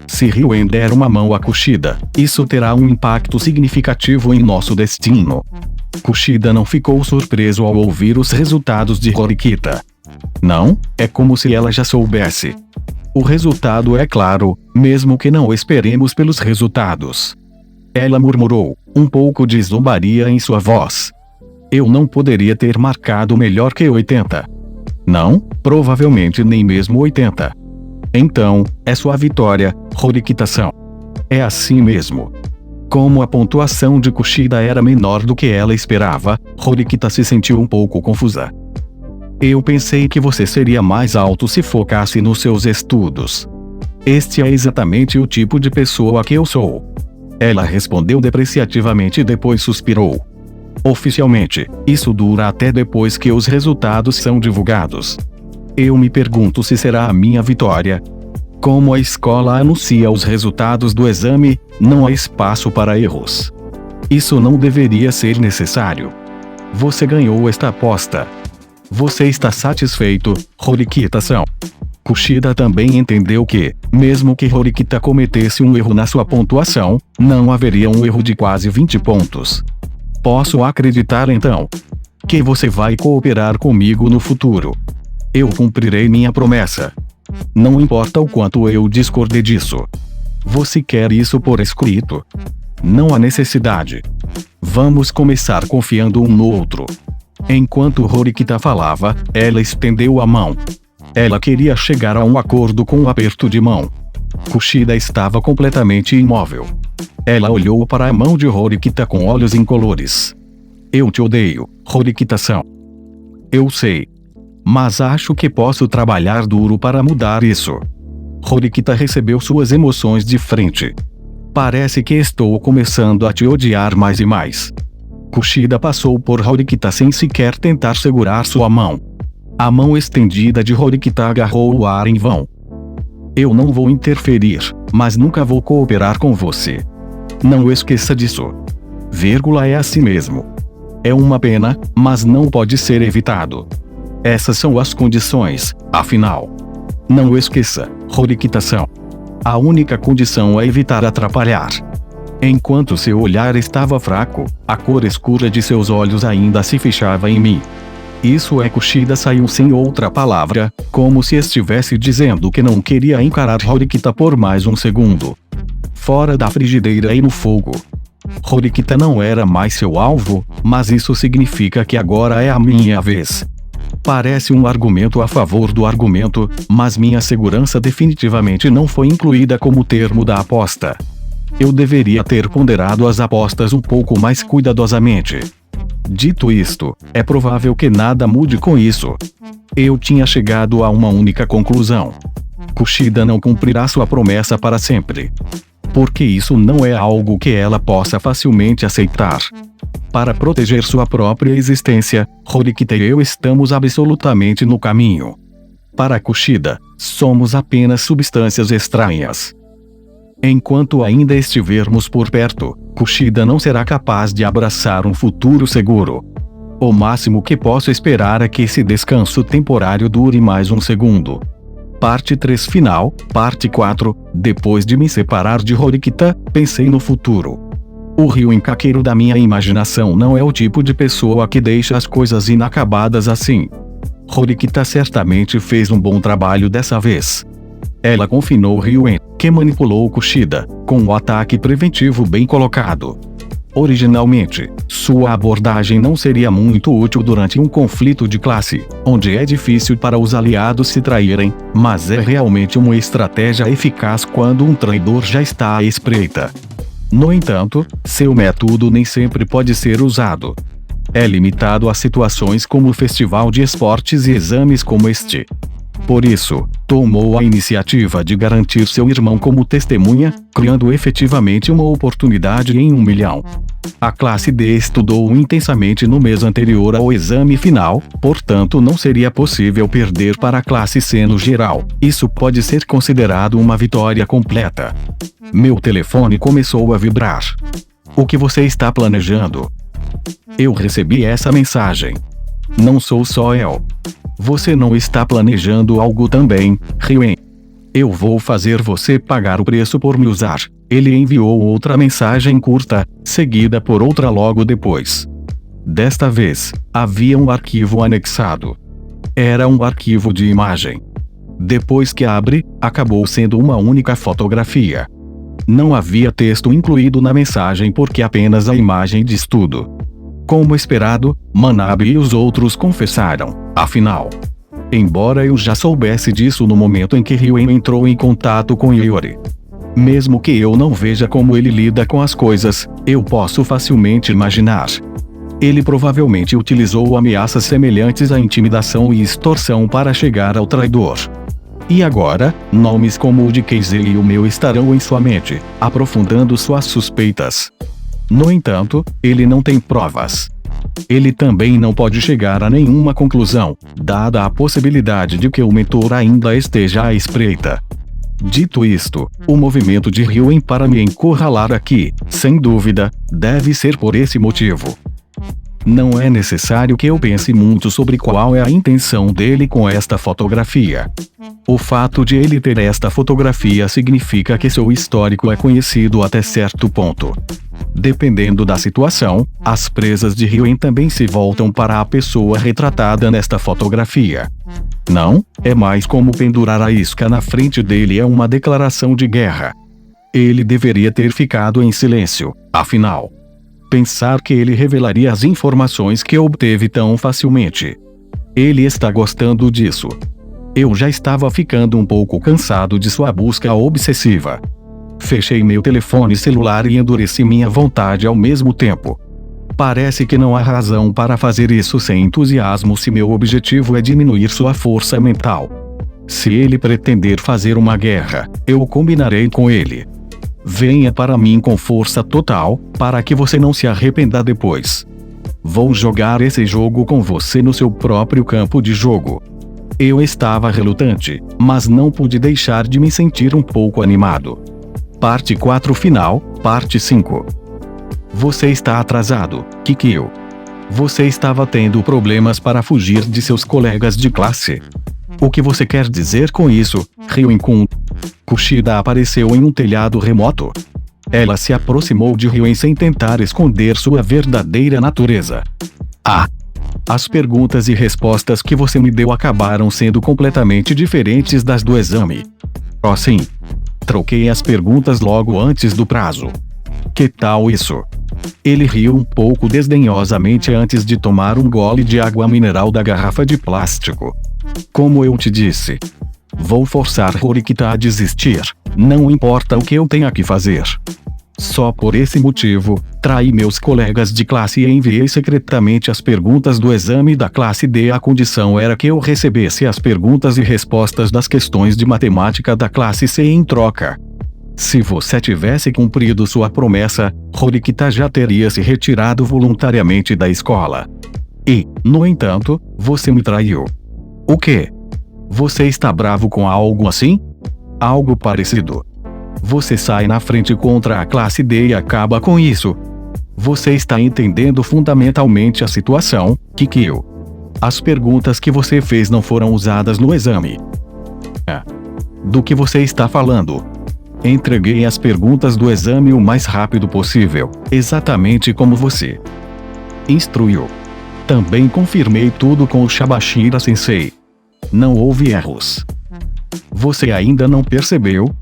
Se Ryuen der uma mão a Kushida, isso terá um impacto significativo em nosso destino. Kushida não ficou surpreso ao ouvir os resultados de Horikita. Não, é como se ela já soubesse. O resultado é claro, mesmo que não esperemos pelos resultados. Ela murmurou, um pouco de zombaria em sua voz. Eu não poderia ter marcado melhor que 80. Não, provavelmente nem mesmo 80. Então, é sua vitória, Horikita-san. É assim mesmo. Como a pontuação de Kushida era menor do que ela esperava, Horikita se sentiu um pouco confusa. Eu pensei que você seria mais alto se focasse nos seus estudos. Este é exatamente o tipo de pessoa que eu sou. Ela respondeu depreciativamente e depois suspirou. Oficialmente, isso dura até depois que os resultados são divulgados. Eu me pergunto se será a minha vitória. Como a escola anuncia os resultados do exame, não há espaço para erros. Isso não deveria ser necessário. Você ganhou esta aposta. Você está satisfeito, Horikita-san? Kushida também entendeu que, mesmo que Horikita cometesse um erro na sua pontuação, não haveria um erro de quase 20 pontos. Posso acreditar então que você vai cooperar comigo no futuro. Eu cumprirei minha promessa. Não importa o quanto eu discorde disso. Você quer isso por escrito? Não há necessidade. Vamos começar confiando um no outro. Enquanto Horikita falava, ela estendeu a mão. Ela queria chegar a um acordo com um aperto de mão. Kushida estava completamente imóvel. Ela olhou para a mão de Horikita com olhos incolores. Eu te odeio, Horikita-san. Eu sei. Mas acho que posso trabalhar duro para mudar isso. Horikita recebeu suas emoções de frente. Parece que estou começando a te odiar mais e mais. Kushida passou por Horikita sem sequer tentar segurar sua mão. A mão estendida de Horikita agarrou o ar em vão. Eu não vou interferir, mas nunca vou cooperar com você. Não esqueça disso. Vírgula é assim mesmo. É uma pena, mas não pode ser evitado. Essas são as condições, afinal. Não esqueça, Horikita-san. A única condição é evitar atrapalhar. Enquanto seu olhar estava fraco, a cor escura de seus olhos ainda se fechava em mim. Isso é Kushida saiu sem outra palavra, como se estivesse dizendo que não queria encarar Horikita por mais um segundo. Fora da frigideira e no fogo. Horikita não era mais seu alvo, mas isso significa que agora é a minha vez. Parece um argumento a favor do argumento, mas minha segurança definitivamente não foi incluída como termo da aposta. Eu deveria ter ponderado as apostas um pouco mais cuidadosamente. Dito isto, é provável que nada mude com isso. Eu tinha chegado a uma única conclusão. Kushida não cumprirá sua promessa para sempre. Porque isso não é algo que ela possa facilmente aceitar. Para proteger sua própria existência, Horikita e eu estamos absolutamente no caminho. Para Kushida, somos apenas substâncias estranhas. Enquanto ainda estivermos por perto, Kushida não será capaz de abraçar um futuro seguro. O máximo que posso esperar é que esse descanso temporário dure mais um segundo. Parte 3 final, parte 4, depois de me separar de Horikita, pensei no futuro. O Ryuen Kakeru da minha imaginação não é o tipo de pessoa que deixa as coisas inacabadas assim. Horikita certamente fez um bom trabalho dessa vez. Ela confinou Ryuen, que manipulou Kushida, com um ataque preventivo bem colocado. Originalmente, sua abordagem não seria muito útil durante um conflito de classe, onde é difícil para os aliados se traírem, mas é realmente uma estratégia eficaz quando um traidor já está à espreita. No entanto, seu método nem sempre pode ser usado. É limitado a situações como o festival de esportes e exames como este. Por isso, tomou a iniciativa de garantir seu irmão como testemunha, criando efetivamente uma oportunidade em 1 milhão. A classe D estudou intensamente no mês anterior ao exame final, portanto não seria possível perder para a classe C no geral. Isso pode ser considerado uma vitória completa. Meu telefone começou a vibrar. O que você está planejando? Eu recebi essa mensagem. Não sou só eu. Você não está planejando algo também, Ryuen? Eu vou fazer você pagar o preço por me usar. Ele enviou outra mensagem curta, seguida por outra logo depois. Desta vez, havia um arquivo anexado. Era um arquivo de imagem. Depois que abre, acabou sendo uma única fotografia. Não havia texto incluído na mensagem porque apenas a imagem diz tudo. Como esperado, Manabe e os outros confessaram, afinal. Embora eu já soubesse disso no momento em que Ryuen entrou em contato com Iori. Mesmo que eu não veja como ele lida com as coisas, eu posso facilmente imaginar. Ele provavelmente utilizou ameaças semelhantes à intimidação e extorsão para chegar ao traidor. E agora, nomes como o de Keizei e o meu estarão em sua mente, aprofundando suas suspeitas. No entanto, ele não tem provas. Ele também não pode chegar a nenhuma conclusão, dada a possibilidade de que o mentor ainda esteja à espreita. Dito isto, o movimento de Ryuen para me encurralar aqui, sem dúvida, deve ser por esse motivo. Não é necessário que eu pense muito sobre qual é a intenção dele com esta fotografia. O fato de ele ter esta fotografia significa que seu histórico é conhecido até certo ponto. Dependendo da situação, as presas de Ryuen também se voltam para a pessoa retratada nesta fotografia. Não, é mais como pendurar a isca na frente dele, é uma declaração de guerra. Ele deveria ter ficado em silêncio, afinal. Pensar que ele revelaria as informações que obteve tão facilmente. Ele está gostando disso. Eu já estava ficando um pouco cansado de sua busca obsessiva. Fechei meu telefone celular e endureci minha vontade ao mesmo tempo. Parece que não há razão para fazer isso sem entusiasmo se meu objetivo é diminuir sua força mental. Se ele pretender fazer uma guerra, eu combinarei com ele. Venha para mim com força total, para que você não se arrependa depois. Vou jogar esse jogo com você no seu próprio campo de jogo. Eu estava relutante, mas não pude deixar de me sentir um pouco animado. Parte 4 final, parte 5. Você está atrasado, Kikyo. Você estava tendo problemas para fugir de seus colegas de classe. O que você quer dizer com isso, Ryuen-kun? Kushida apareceu em um telhado remoto. Ela se aproximou de Ryuen sem tentar esconder sua verdadeira natureza. Ah! As perguntas e respostas que você me deu acabaram sendo completamente diferentes das do exame. Oh sim. Troquei as perguntas logo antes do prazo. Que tal isso? Ele riu um pouco desdenhosamente antes de tomar um gole de água mineral da garrafa de plástico. Como eu te disse, vou forçar Horikita a desistir, não importa o que eu tenha que fazer. Só por esse motivo, traí meus colegas de classe e enviei secretamente as perguntas do exame da classe D. A condição era que eu recebesse as perguntas e respostas das questões de matemática da classe C em troca. Se você tivesse cumprido sua promessa, Horikita já teria se retirado voluntariamente da escola. E, no entanto, você me traiu. O quê? Você está bravo com algo assim? Algo parecido. Você sai na frente contra a classe D e acaba com isso. Você está entendendo fundamentalmente a situação, Kikyo. As perguntas que você fez não foram usadas no exame. Do que você está falando? Entreguei as perguntas do exame o mais rápido possível, exatamente como você instruiu. Também confirmei tudo com o Shabashira Sensei. Não houve erros. Você ainda não percebeu?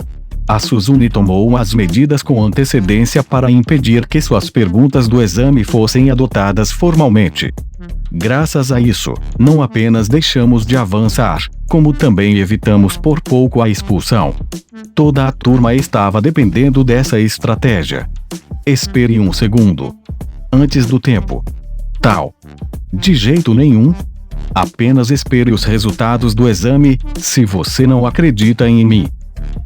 A Suzune tomou as medidas com antecedência para impedir que suas perguntas do exame fossem adotadas formalmente. Graças a isso, não apenas deixamos de avançar, como também evitamos por pouco a expulsão. Toda a turma estava dependendo dessa estratégia. Espere um segundo. Antes do tempo. Tal. De jeito nenhum. Apenas espere os resultados do exame, se você não acredita em mim.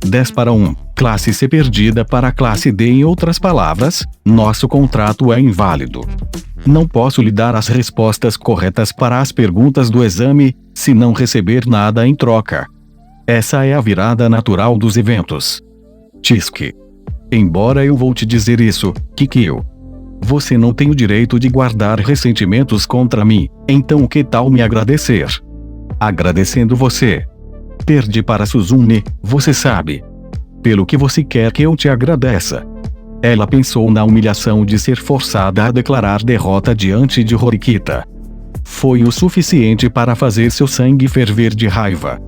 10-1, classe C perdida para a classe D. Em outras palavras, nosso contrato é inválido. Não posso lhe dar as respostas corretas para as perguntas do exame, se não receber nada em troca. Essa é a virada natural dos eventos. Tsuki. Embora eu vou te dizer isso, Kikyo. Você não tem o direito de guardar ressentimentos contra mim, então que tal me agradecer? Agradecendo você. Perdi para Suzune, você sabe. Pelo que você quer que eu te agradeça? Ela pensou na humilhação de ser forçada a declarar derrota diante de Horikita. Foi o suficiente para fazer seu sangue ferver de raiva.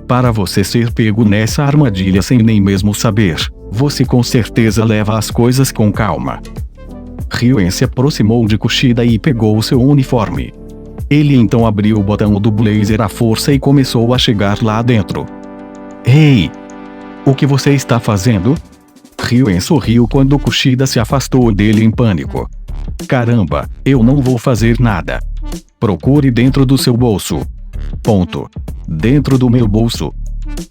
Para você ser pego nessa armadilha sem nem mesmo saber, você com certeza leva as coisas com calma. Ryuen se aproximou de Kushida e pegou seu uniforme. Ele então abriu o botão do blazer à força e começou a chegar lá dentro. Ei! O que você está fazendo? Ryuen sorriu quando Kushida se afastou dele em pânico. Caramba, eu não vou fazer nada. Procure dentro do seu bolso. Ponto. Dentro do meu bolso.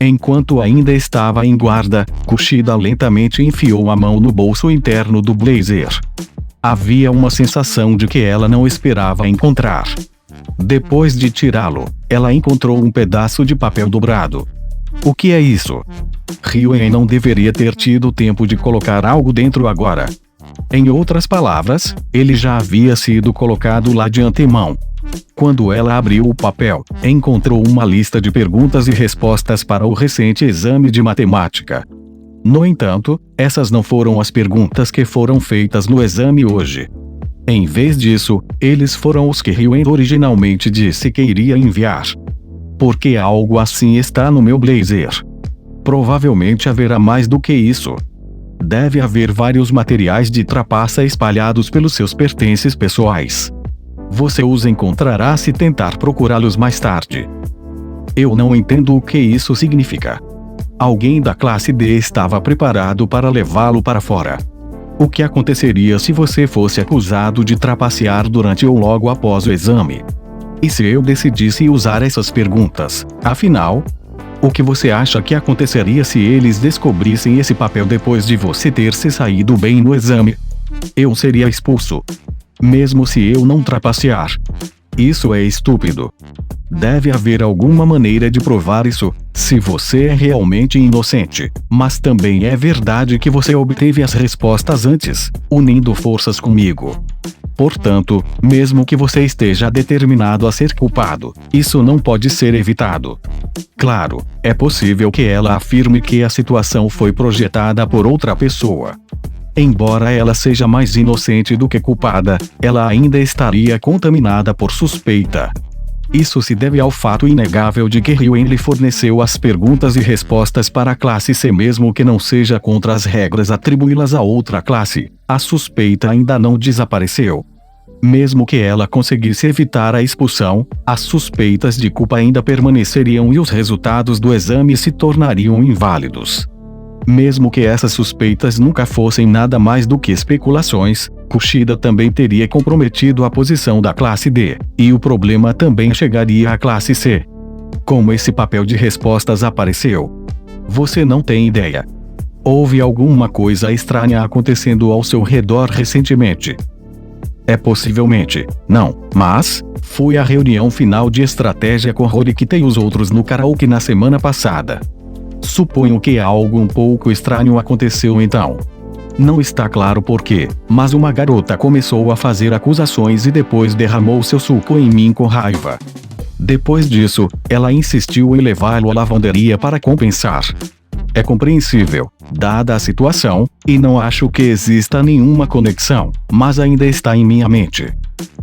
Enquanto ainda estava em guarda, Kushida lentamente enfiou a mão no bolso interno do blazer. Havia uma sensação de que ela não esperava encontrar. Depois de tirá-lo, ela encontrou um pedaço de papel dobrado. O que é isso? Ryuen não deveria ter tido tempo de colocar algo dentro agora. Em outras palavras, ele já havia sido colocado lá de antemão. Quando ela abriu o papel, encontrou uma lista de perguntas e respostas para o recente exame de matemática. No entanto, essas não foram as perguntas que foram feitas no exame hoje. Em vez disso, eles foram os que Ryuen originalmente disse que iria enviar. Porque algo assim está no meu blazer. Provavelmente haverá mais do que isso. Deve haver vários materiais de trapaça espalhados pelos seus pertences pessoais. Você os encontrará se tentar procurá-los mais tarde. Eu não entendo o que isso significa. Alguém da classe D estava preparado para levá-lo para fora. O que aconteceria se você fosse acusado de trapacear durante ou logo após o exame? E se eu decidisse usar essas perguntas? Afinal, o que você acha que aconteceria se eles descobrissem esse papel depois de você ter se saído bem no exame? Eu seria expulso. Mesmo se eu não trapacear. Isso é estúpido. Deve haver alguma maneira de provar isso, se você é realmente inocente. Mas também é verdade que você obteve as respostas antes, unindo forças comigo. Portanto, mesmo que você esteja determinado a ser culpado, isso não pode ser evitado. Claro, é possível que ela afirme que a situação foi projetada por outra pessoa. Embora ela seja mais inocente do que culpada, ela ainda estaria contaminada por suspeita. Isso se deve ao fato inegável de que Ryuen lhe forneceu as perguntas e respostas para a classe C, mesmo que não seja contra as regras atribuí-las a outra classe. A suspeita ainda não desapareceu. Mesmo que ela conseguisse evitar a expulsão, as suspeitas de culpa ainda permaneceriam e os resultados do exame se tornariam inválidos. Mesmo que essas suspeitas nunca fossem nada mais do que especulações, Kushida também teria comprometido a posição da classe D, e o problema também chegaria à classe C. Como esse papel de respostas apareceu? Você não tem ideia. Houve alguma coisa estranha acontecendo ao seu redor recentemente. É possivelmente, não, mas fui à reunião final de estratégia com Horikita e os outros no karaoke na semana passada. Suponho que algo um pouco estranho aconteceu então. Não está claro por quê, mas uma garota começou a fazer acusações e depois derramou seu suco em mim com raiva. Depois disso, ela insistiu em levá-lo à lavanderia para compensar. É compreensível, dada a situação, e não acho que exista nenhuma conexão, mas ainda está em minha mente.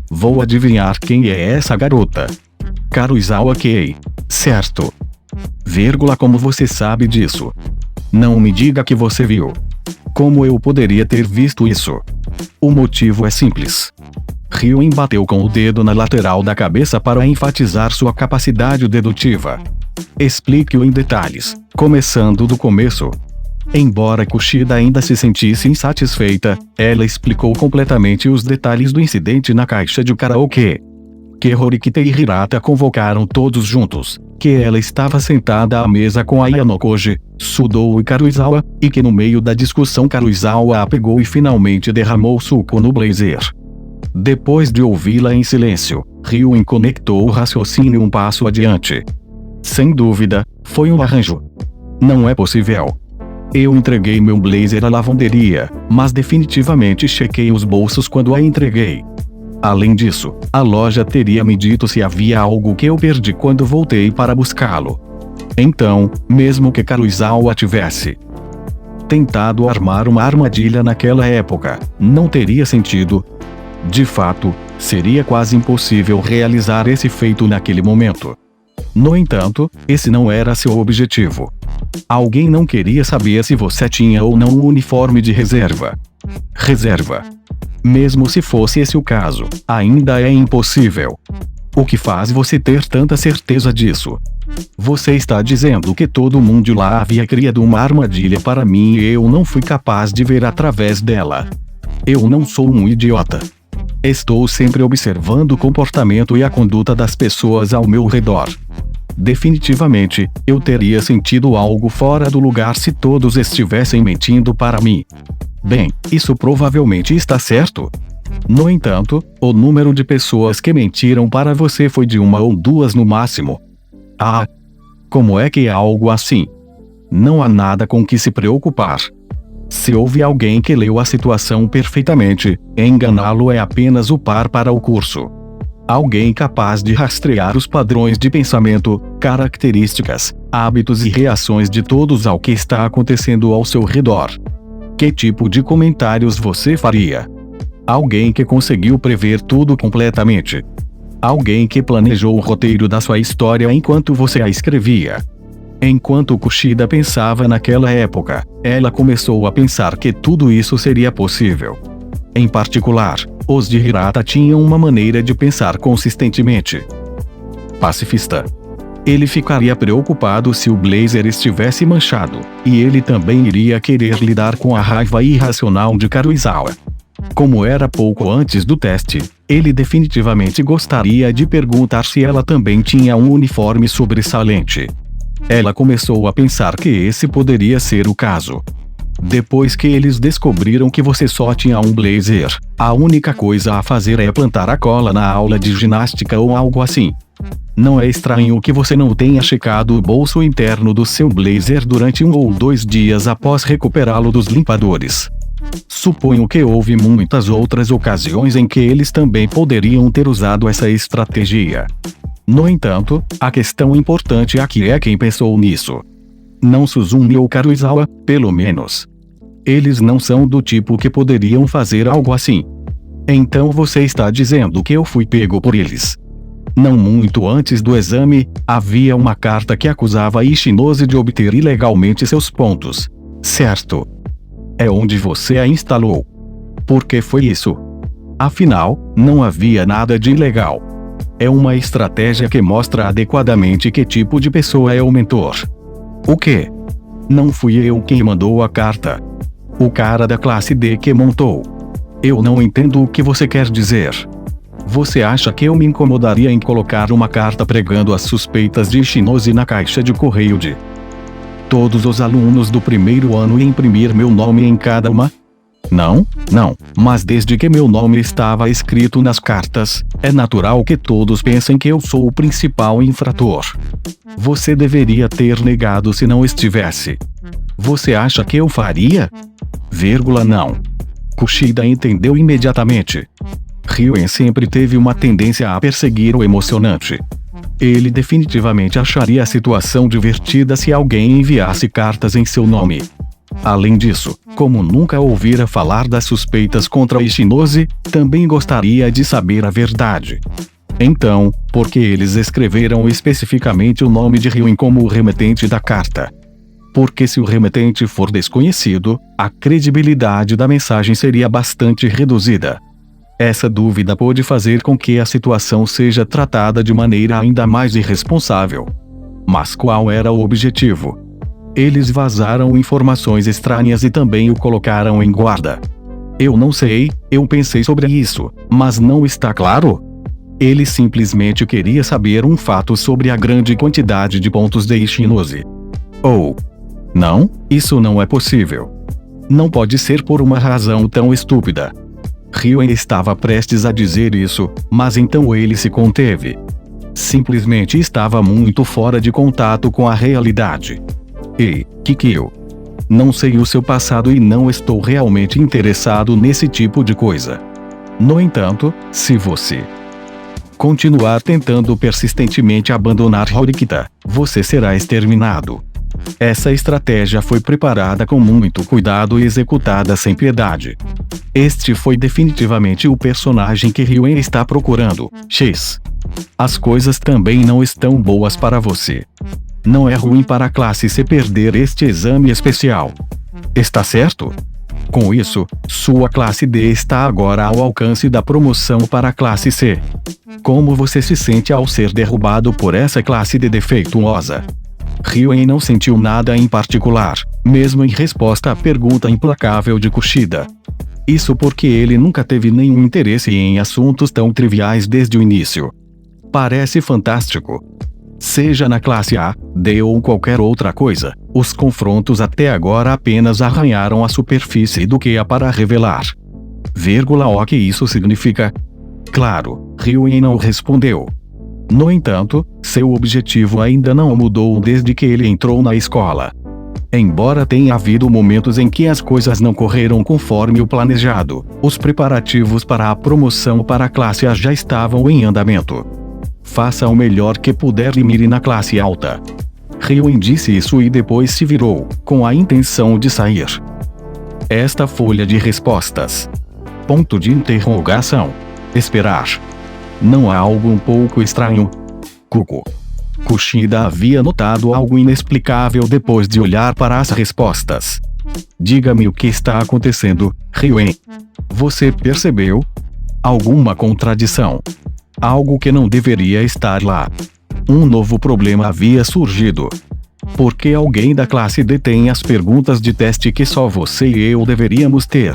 Vou adivinhar quem é essa garota. Karuizawa Kei. Certo. Como você sabe disso? Não me diga que você viu. Como eu poderia ter visto isso? O motivo é simples. Ryuen bateu com o dedo na lateral da cabeça para enfatizar sua capacidade dedutiva. Explique-o em detalhes, começando do começo. Embora Kushida ainda se sentisse insatisfeita, ela explicou completamente os detalhes do incidente na caixa de karaokê. Que Horikita e Hirata convocaram todos juntos, que ela estava sentada à mesa com Ayanokoji, Sudou e Karuizawa, e que no meio da discussão Karuizawa a pegou e finalmente derramou suco no blazer. Depois de ouvi-la em silêncio, Ryuen conectou o raciocínio um passo adiante. Sem dúvida, foi um arranjo. Não é possível. Eu entreguei meu blazer à lavanderia, mas definitivamente chequei os bolsos quando a entreguei. Além disso, a loja teria me dito se havia algo que eu perdi quando voltei para buscá-lo. Então, mesmo que Karuizawa tivesse tentado armar uma armadilha naquela época, não teria sentido. De fato, seria quase impossível realizar esse feito naquele momento. No entanto, esse não era seu objetivo. Alguém não queria saber se você tinha ou não um uniforme de reserva. Mesmo se fosse esse o caso, ainda é impossível. O que faz você ter tanta certeza disso? Você está dizendo que todo mundo lá havia criado uma armadilha para mim e eu não fui capaz de ver através dela. Eu não sou um idiota. Estou sempre observando o comportamento e a conduta das pessoas ao meu redor. Definitivamente, eu teria sentido algo fora do lugar se todos estivessem mentindo para mim. Bem, isso provavelmente está certo. No entanto, o número de pessoas que mentiram para você foi de 1 ou 2 no máximo. Ah! Como é que é algo assim? Não há nada com que se preocupar. Se houve alguém que leu a situação perfeitamente, enganá-lo é apenas o par para o curso. Alguém capaz de rastrear os padrões de pensamento, características, hábitos e reações de todos ao que está acontecendo ao seu redor. Que tipo de comentários você faria? Alguém que conseguiu prever tudo completamente. Alguém que planejou o roteiro da sua história enquanto você a escrevia. Enquanto Kushida pensava naquela época, ela começou a pensar que tudo isso seria possível. Em particular, os de Hirata tinham uma maneira de pensar consistentemente pacifista. Ele ficaria preocupado se o blazer estivesse manchado, e ele também iria querer lidar com a raiva irracional de Karuizawa. Como era pouco antes do teste, ele definitivamente gostaria de perguntar se ela também tinha um uniforme sobressalente. Ela começou a pensar que esse poderia ser o caso. Depois que eles descobriram que você só tinha um blazer, a única coisa a fazer é plantar a cola na aula de ginástica ou algo assim. Não é estranho que você não tenha checado o bolso interno do seu blazer durante 1 ou 2 dias após recuperá-lo dos limpadores. Suponho que houve muitas outras ocasiões em que eles também poderiam ter usado essa estratégia. No entanto, a questão importante aqui é quem pensou nisso. Não Suzumi ou Karuizawa, pelo menos. Eles não são do tipo que poderiam fazer algo assim. Então você está dizendo que eu fui pego por eles. Não muito antes do exame, havia uma carta que acusava Ishinose de obter ilegalmente seus pontos. Certo? É onde você a instalou. Por que foi isso? Afinal, não havia nada de ilegal. É uma estratégia que mostra adequadamente que tipo de pessoa é o mentor. O quê? Não fui eu quem mandou a carta. O cara da classe D que montou. Eu não entendo o que você quer dizer. Você acha que eu me incomodaria em colocar uma carta pregando as suspeitas de Ishinose na caixa de correio de todos os alunos do primeiro ano e imprimir meu nome em cada uma? Não, mas desde que meu nome estava escrito nas cartas, é natural que todos pensem que eu sou o principal infrator. Você deveria ter negado se não estivesse. Você acha que eu faria? Não. Kushida entendeu imediatamente. Ryuen sempre teve uma tendência a perseguir o emocionante. Ele definitivamente acharia a situação divertida se alguém enviasse cartas em seu nome. Além disso, como nunca ouvira falar das suspeitas contra Ishinose, também gostaria de saber a verdade. Então, por que eles escreveram especificamente o nome de Ryuen como o remetente da carta? Porque se o remetente for desconhecido, a credibilidade da mensagem seria bastante reduzida. Essa dúvida pode fazer com que a situação seja tratada de maneira ainda mais irresponsável. Mas qual era o objetivo? Eles vazaram informações estranhas e também o colocaram em guarda. Eu não sei, eu pensei sobre isso, mas não está claro? Ele simplesmente queria saber um fato sobre a grande quantidade de pontos de Ishinose. Não, isso não é possível. Não pode ser por uma razão tão estúpida. Ryuen estava prestes a dizer isso, mas então ele se conteve. Simplesmente estava muito fora de contato com a realidade. Ei, Kikyo. Não sei o seu passado e não estou realmente interessado nesse tipo de coisa. No entanto, se você continuar tentando persistentemente abandonar Horikita, você será exterminado. Essa estratégia foi preparada com muito cuidado e executada sem piedade. Este foi definitivamente o personagem que Ryuen está procurando. X. As coisas também não estão boas para você. Não é ruim para a classe C perder este exame especial. Está certo? Com isso, sua classe D está agora ao alcance da promoção para a classe C. Como você se sente ao ser derrubado por essa classe D defeituosa? Ryuen não sentiu nada em particular, mesmo em resposta à pergunta implacável de Kushida. Isso porque ele nunca teve nenhum interesse em assuntos tão triviais desde o início. Parece fantástico. Seja na classe A, D ou qualquer outra coisa, os confrontos até agora apenas arranharam a superfície do que há para revelar. O que isso significa? Claro, Ryuen não respondeu. No entanto, seu objetivo ainda não mudou desde que ele entrou na escola. Embora tenha havido momentos em que as coisas não correram conforme o planejado, os preparativos para a promoção para a classe A já estavam em andamento. Faça o melhor que puder e mire na classe alta. Ryuen disse isso e depois se virou, com a intenção de sair. Esta folha de respostas. Ponto de interrogação. Esperar. Não há algo um pouco estranho? Cuco. Kushida havia notado algo inexplicável depois de olhar para as respostas. Diga-me o que está acontecendo, Ryuen. Você percebeu? Alguma contradição. Algo que não deveria estar lá. Um novo problema havia surgido. Por que alguém da classe D tem as perguntas de teste que só você e eu deveríamos ter?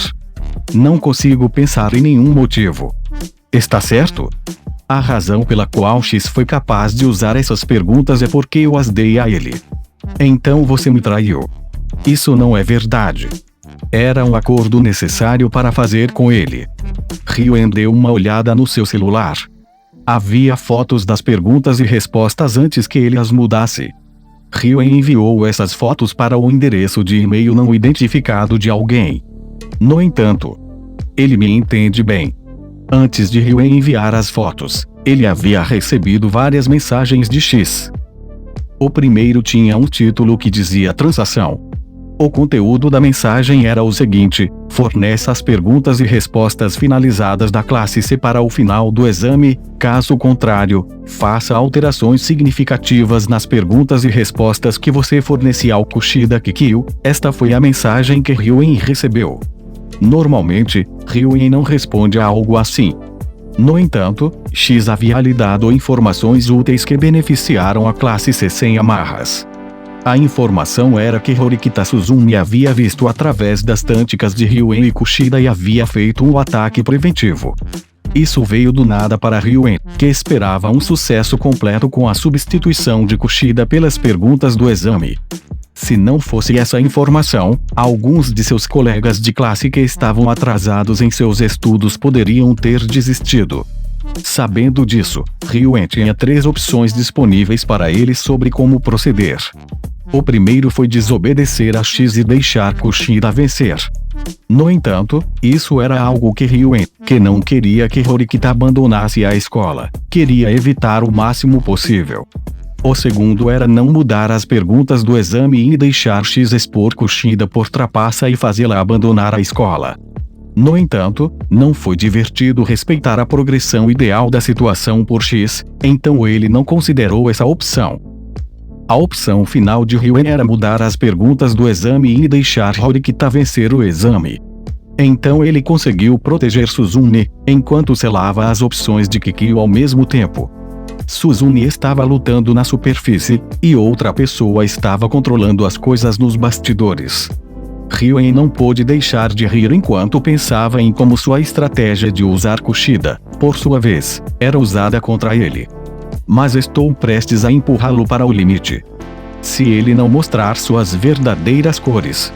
Não consigo pensar em nenhum motivo. Está certo? A razão pela qual X foi capaz de usar essas perguntas é porque eu as dei a ele. Então você me traiu. Isso não é verdade. Era um acordo necessário para fazer com ele. Ryuen deu uma olhada no seu celular. Havia fotos das perguntas e respostas antes que ele as mudasse. Ryuen enviou essas fotos para o endereço de e-mail não identificado de alguém. No entanto, ele me entende bem. Antes de Ryuen enviar as fotos, ele havia recebido várias mensagens de X. O primeiro tinha um título que dizia transação. O conteúdo da mensagem era o seguinte: forneça as perguntas e respostas finalizadas da classe C para o final do exame, caso contrário, faça alterações significativas nas perguntas e respostas que você fornece ao Kushida Kikyo. Esta foi a mensagem que Ryuen recebeu. Normalmente, Ryuen não responde a algo assim. No entanto, X havia lhe dado informações úteis que beneficiaram a classe C sem amarras. A informação era que Horikita Suzumi havia visto através das táticas de Ryuen e Kushida e havia feito um ataque preventivo. Isso veio do nada para Ryuen, que esperava um sucesso completo com a substituição de Kushida pelas perguntas do exame. Se não fosse essa informação, alguns de seus colegas de classe que estavam atrasados em seus estudos poderiam ter desistido. Sabendo disso, Ryuen tinha 3 opções disponíveis para ele sobre como proceder. O primeiro foi desobedecer a X e deixar Kushida vencer. No entanto, isso era algo que Ryuen, que não queria que Horikita abandonasse a escola, queria evitar o máximo possível. O segundo era não mudar as perguntas do exame e deixar X expor Kushida por trapaça e fazê-la abandonar a escola. No entanto, não foi divertido respeitar a progressão ideal da situação por X, então ele não considerou essa opção. A opção final de Ryuen era mudar as perguntas do exame e deixar Horikita vencer o exame. Então ele conseguiu proteger Suzumi, enquanto selava as opções de Kikyo ao mesmo tempo. Suzumi estava lutando na superfície, e outra pessoa estava controlando as coisas nos bastidores. Ryuen não pôde deixar de rir enquanto pensava em como sua estratégia de usar Kushida, por sua vez, era usada contra ele. Mas estou prestes a empurrá-lo para o limite. Se ele não mostrar suas verdadeiras cores.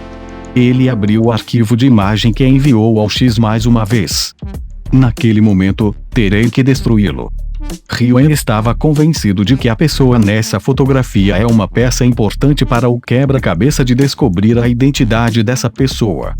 Ele abriu o arquivo de imagem que enviou ao X mais uma vez. Naquele momento, terei que destruí-lo. Ryuen estava convencido de que a pessoa nessa fotografia é uma peça importante para o quebra-cabeça de descobrir a identidade dessa pessoa.